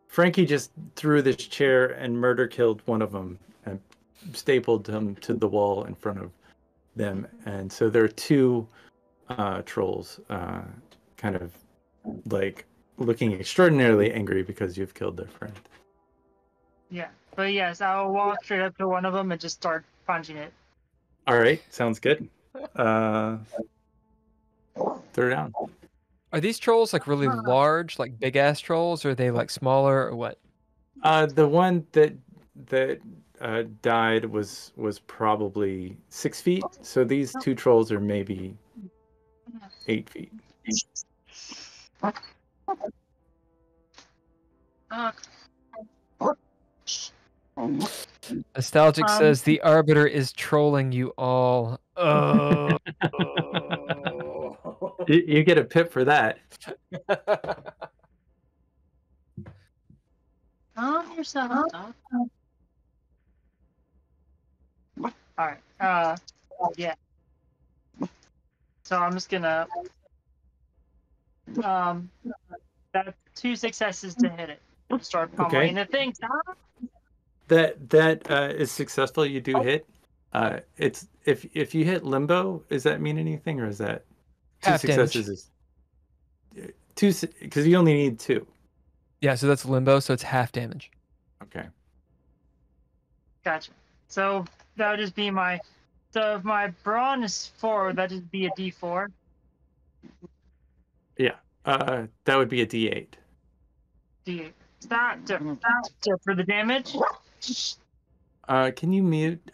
Frankie just threw this chair and murder killed one of them and stapled him to the wall in front of them. And so there are 2 trolls kind of like looking extraordinarily angry because you've killed their friend. Yeah, but yes, I'll walk straight up to one of them and just start punching it. All right. Sounds good. Throw down. Are these trolls like really large, like big ass trolls, or are they like smaller, or what? The one that died was probably 6 feet. So these 2 trolls are maybe 8 feet. Nostalgic says the Arbiter is trolling you all. Oh. You get a pip for that. Calm yourself. All right. Yeah. So I'm just gonna that's 2 successes to hit it. Start pummeling the thing. That is successful. You do hit. It's if you hit limbo, does that mean anything, or is that 2 Half successes? Is 2 because you only need 2. Yeah, so that's limbo, so it's half damage. Okay. Gotcha. So that would just be my. So if my brawn is 4, that'd just be a D4. Yeah. That would be a D8. D8. Stop for the damage. Can you mute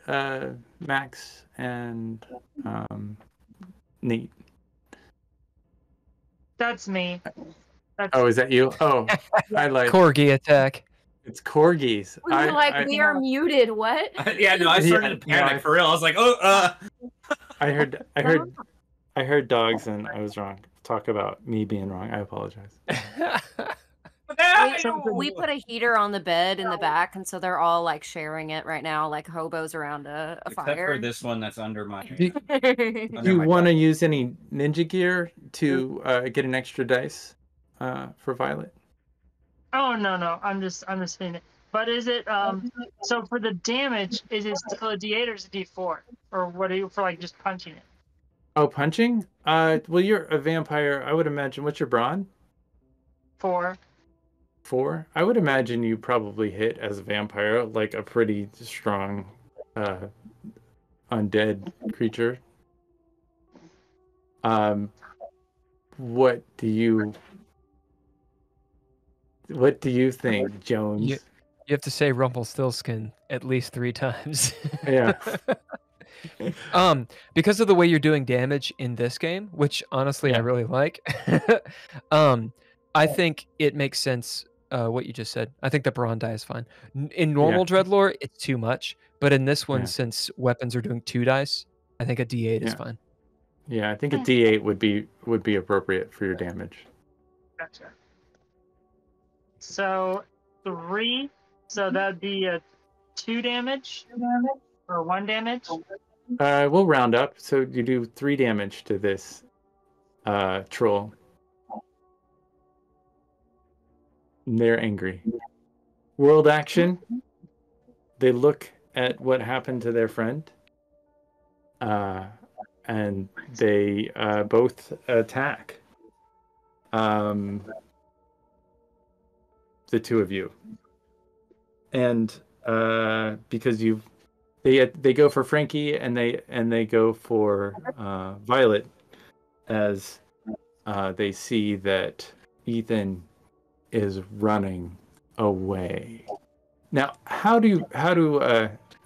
Max and Nate? That's me. Oh, is that you? Oh, I like Corgi attack. It's corgis. We were like, we are muted. What? Yeah, no, I started to panic for real. I was like, oh, I heard dogs, and I was wrong. Talk about me being wrong. I apologize. We put a heater on the bed in the back, and so they're all like sharing it right now, like hobos around a Except fire. for this one that's under my. Do you want to use any ninja gear to get an extra dice for Violet? Oh no, I'm just saying it. But is it so for the damage, is it still a D8 or is it a D4? Or what are you for like just punching it? Oh, punching? Well, you're a vampire. I would imagine. What's your brawn? 4. 4? I would imagine you probably hit as a vampire, like a pretty strong undead creature. What do you What do you think, Jones? You have to say Rumpelstiltskin at least 3 times. Yeah. Because of the way you're doing damage in this game, which honestly I Yeah. really like. I think it makes sense what you just said. I think the Brawn die is fine. In normal Dreadlore, it's too much, but in this one, since weapons are doing 2 dice, I think a D8 is fine. Yeah, I think a D8 would be appropriate for your damage. Gotcha. So 3. So that'd be a 2 damage or 1 damage. We'll round up. So you do 3 damage to this troll. And they're angry. World action. They look at what happened to their friend. And they both attack. The 2 of you. And because they go for Frankie and they go for Violet as they see that Ethan is running away. Now, how do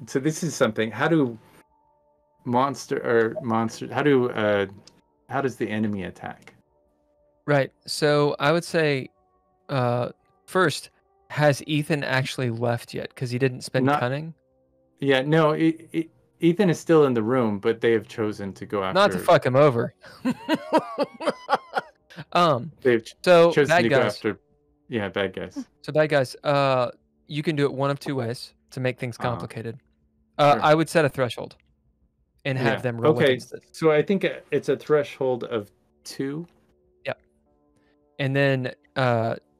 so this is something. How do how does the enemy attack? Right. So I would say first, has Ethan actually left yet? Because he didn't spend cunning. Yeah, no, Ethan is still in the room, but they have chosen to go after. Not to fuck him over. They've chosen to go after. Yeah, bad guys. So bad guys. You can do it one of 2 ways to make things complicated. I would set a threshold and have them roll against it. So I think it's a threshold of 2. Yep. And then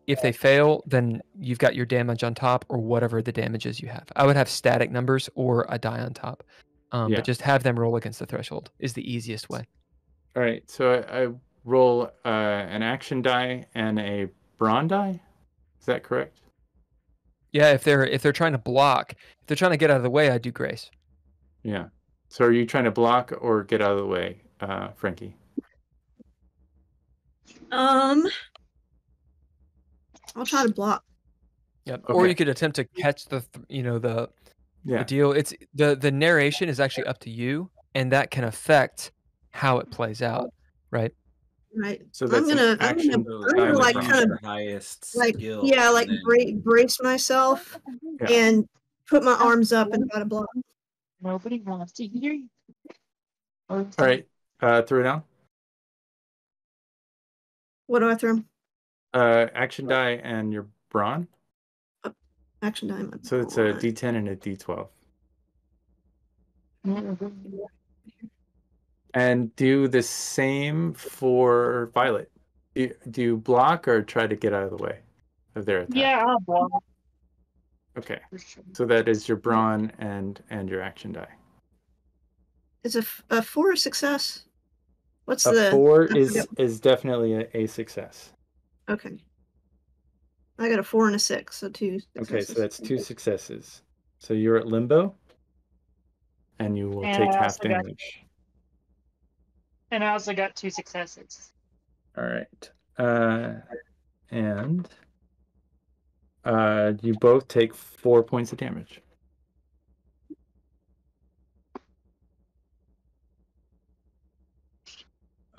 if they fail, then you've got your damage on top or whatever the damage is you have. I would have static numbers or a die on top. But just have them roll against the threshold is the easiest way. All right. So I roll an action die and a brawn die. Is that correct? Yeah, if they're trying to block, if they're trying to get out of the way, I do grace. Yeah. So are you trying to block or get out of the way, Frankie? I'll try to block. Yep. Okay. Or you could attempt to catch the deal. It's the narration is actually up to you, and that can affect how it plays out, right? Right. So that's I'm gonna like kind of highest like skill, like and then- brace myself and put my arms up and try to block. Nobody wants to hear you. All right. Throw it down. What do I throw? Action die and your brawn. Action die. So it's a D10 and a D12. And do the same for Violet. Do you block or try to get out of the way of their attack? Yeah, I'll block. Okay. So that is your brawn and your action die. It's a 4 success. What's A 4 is definitely a success. Okay. I got a 4 and a 6, so 2 successes. Okay, so that's 2 successes. So you're at limbo, and you will take half damage. And I also got 2 successes. All right. And you both take 4 points of damage.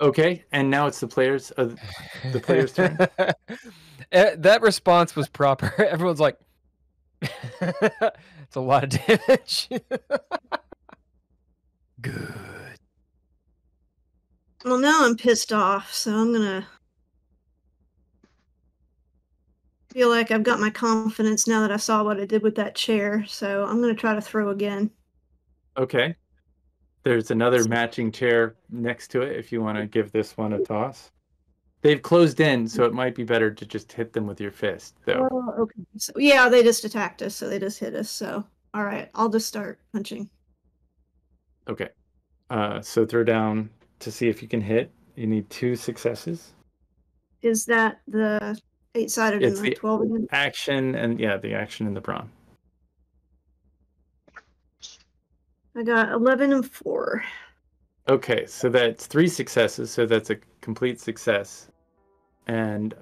Okay, and now it's the players' turn. That response was proper. Everyone's like, it's a lot of damage. Good. Well, now I'm pissed off, so I'm gonna feel like I've got my confidence now that I saw what I did with that chair. So I'm gonna try to throw again. Okay. There's another matching chair next to it if you want to give this one a toss. They've closed in, so it might be better to just hit them with your fist, though. Oh, okay. So, yeah, they just attacked us, so they just hit us. So, all right, I'll just start punching. Okay. So throw down to see if you can hit. You need 2 successes. Is that the 8-sided and the 12 again? Action and the action and the brawn. I got 11 and 4. Okay, so that's 3 successes, so that's a complete success. And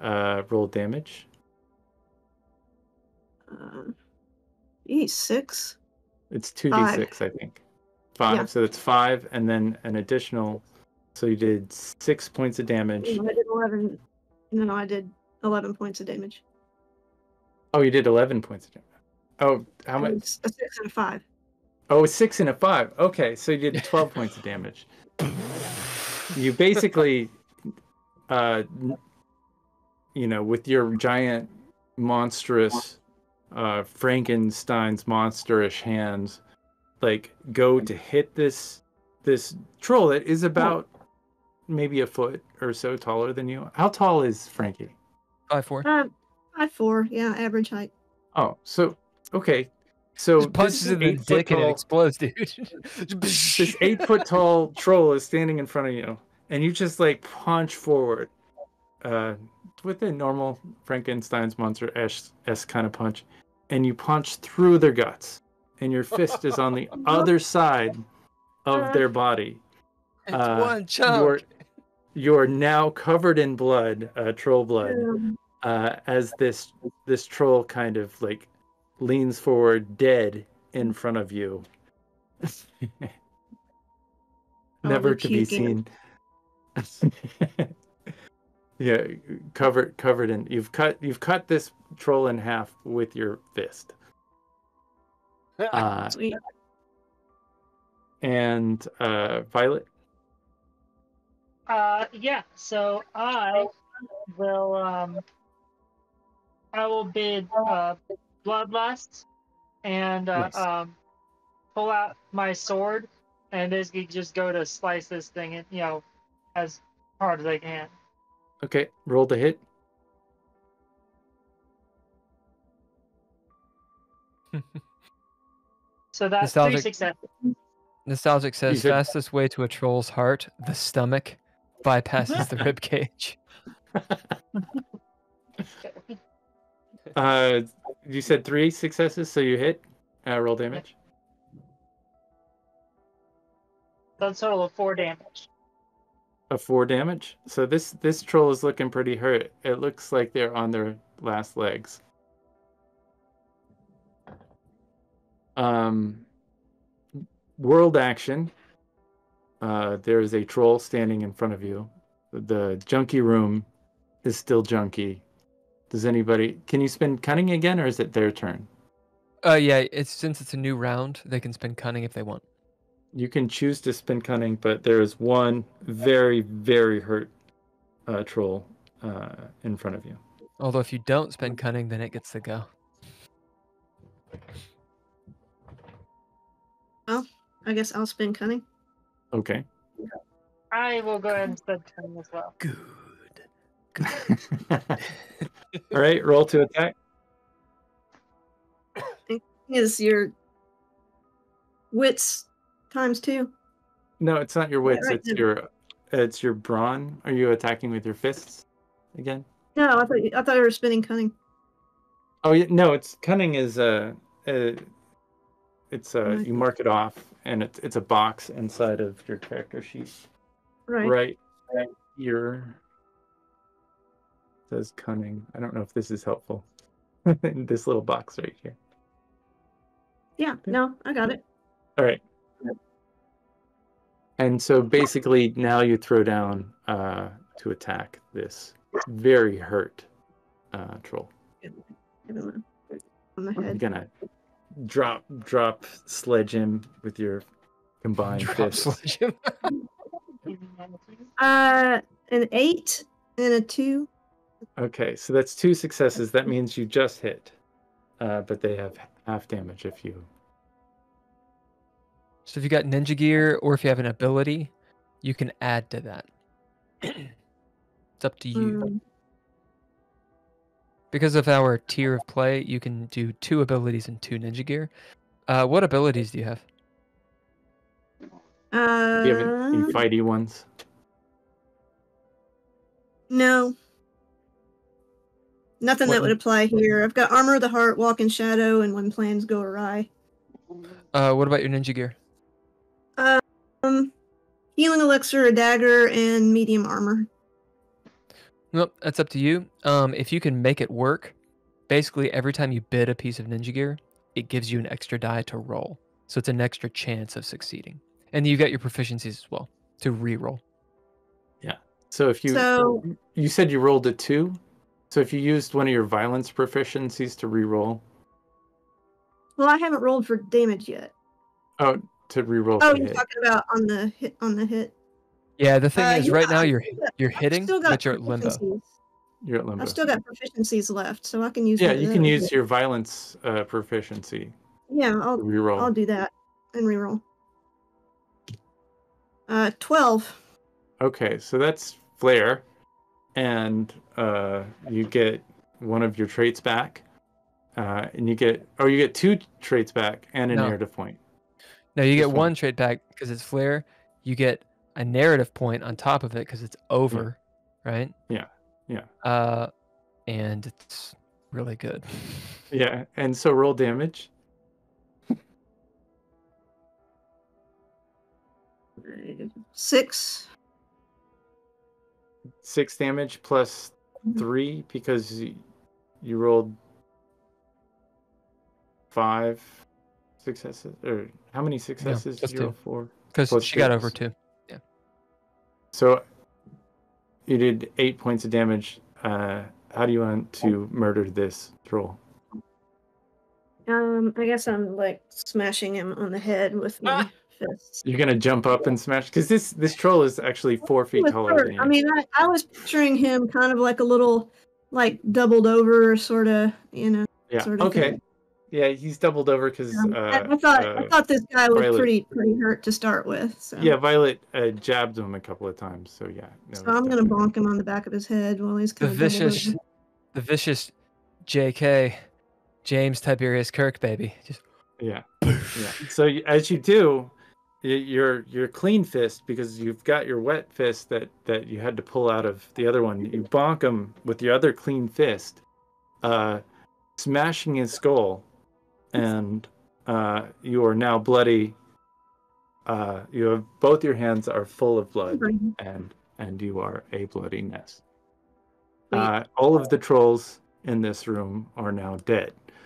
roll damage. 6. It's 2d6, I think. 5. Yeah. So that's 5, and then an additional. So you did 6 points of damage. No, I did 11. No, I did 11 points of damage. Oh, you did 11 points of damage. Oh, how much? It's a 6 and a 5. Oh, a 6 and a 5. Okay, so you did 12 points of damage. You basically, with your giant, monstrous, Frankenstein's monsterish hands, like go to hit this troll that is about maybe a foot or so taller than you. How tall is Frankie? 5'4". 5'4", yeah, average height. Oh, so okay. So Just punches this it in the dick and it explodes, dude. This 8-foot tall troll is standing in front of you, and you just like punch forward with a normal Frankenstein's monster-esque kind of punch, and you punch through their guts, and your fist is on the other side of their body. It's one chunk. You're now covered in blood, troll blood, as this troll kind of like leans forward dead in front of you. Never to be seen. Yeah, covered in you've cut this troll in half with your fist. Sweet. And Violet? Yeah, so I will bid bloodlust and Nice. pull out my sword and basically just go to slice this thing and as hard as I can. Okay, roll to hit. So that's Nostalgic. 3 successes. Nostalgic says You said- fastest way to a troll's heart, the stomach, bypasses the rib cage. You said 3 successes, so you hit. Roll damage. That's a total of 4 damage. Of 4 damage. So this troll is looking pretty hurt. It looks like they're on their last legs. World action. There is a troll standing in front of you. The junkie room is still junky. Can you spend cunning again, or is it their turn? Yeah, since it's a new round, they can spend cunning if they want. You can choose to spend cunning, but there is one very, very hurt troll in front of you. Although if you don't spend cunning, then it gets to go. Well, I guess I'll spin cunning. Okay. I will go ahead and spend cunning as well. Good. All right, roll to attack. Is your wits times 2? No, it's not your wits. Right, It's your brawn. Are you attacking with your fists again? No, I thought you were spinning cunning. Oh yeah, no. It's cunning is you mark it off, and it's a box inside of your character sheet. Right. Right here. It says cunning. I don't know if this is helpful. This little box right here. Yeah. No, I got it. All right. And so basically now you throw down to attack this very hurt troll. Give him on the You're head. gonna drop sledge him with your combined fists. Sledge him. An 8 and a 2. Okay, so that's 2 successes. That means you just hit, but they have half damage if you. So if you got ninja gear or if you have an ability, you can add to that. It's up to you. Because of our tier of play, you can do 2 abilities and 2 ninja gear. What abilities do you have? Do you have any fighty ones? No. Nothing that would apply here. I've got Armor of the Heart, Walk in Shadow, and When Plans Go Awry. What about your ninja gear? Healing Elixir, a Dagger, and Medium Armor. Nope, that's up to you. If you can make it work, basically every time you bid a piece of ninja gear, it gives you an extra die to roll. So it's an extra chance of succeeding. And you get your proficiencies as well to re-roll. Yeah. So if you said you rolled a 2, so if you used one of your violence proficiencies to re-roll. Well, I haven't rolled for damage yet. Oh, to re-roll. Oh, for you're hit. talking about on the hit. Yeah, the thing is, right now I've you're hitting, still got but you're at limbo. proficiencies. You're at limbo. I've still got proficiencies left, so I can use. Yeah, you can use your violence proficiency. Yeah, to re-roll. I'll do that and reroll. 12. Okay, so that's flare, and you get one of your traits back, and you get 2 traits back and a narrative point. No, you get one trait back because it's flare. You get a narrative point on top of it because it's over, right? Yeah, yeah. And it's really good. Yeah, and so roll damage. 6. 6 damage plus 3 because you rolled 5 successes, or how many successes did you roll for? Because she got over 2. Yeah. So you did 8 points of damage. How do you want to murder this troll? I guess I'm like smashing him on the head with my fists. You're gonna jump up and smash because this troll is actually 4 feet taller than you. I mean, I was picturing him kind of like a little, like doubled over, sort of, Yeah. Sort of Okay. thing. Yeah, he's doubled over because I thought this guy was Violet, pretty hurt to start with. So. Yeah, Violet jabbed him a couple of times. So yeah. So I'm gonna bonk him on the back of his head while he's kind of the vicious J.K. James Tiberius Kirk, baby. Just yeah. So as you do, your clean fist, because you've got your wet fist that you had to pull out of the other one. You bonk him with your other clean fist, smashing his skull, and you are now bloody. You have both your hands are full of blood, and you are a bloody mess. All of the trolls in this room are now dead.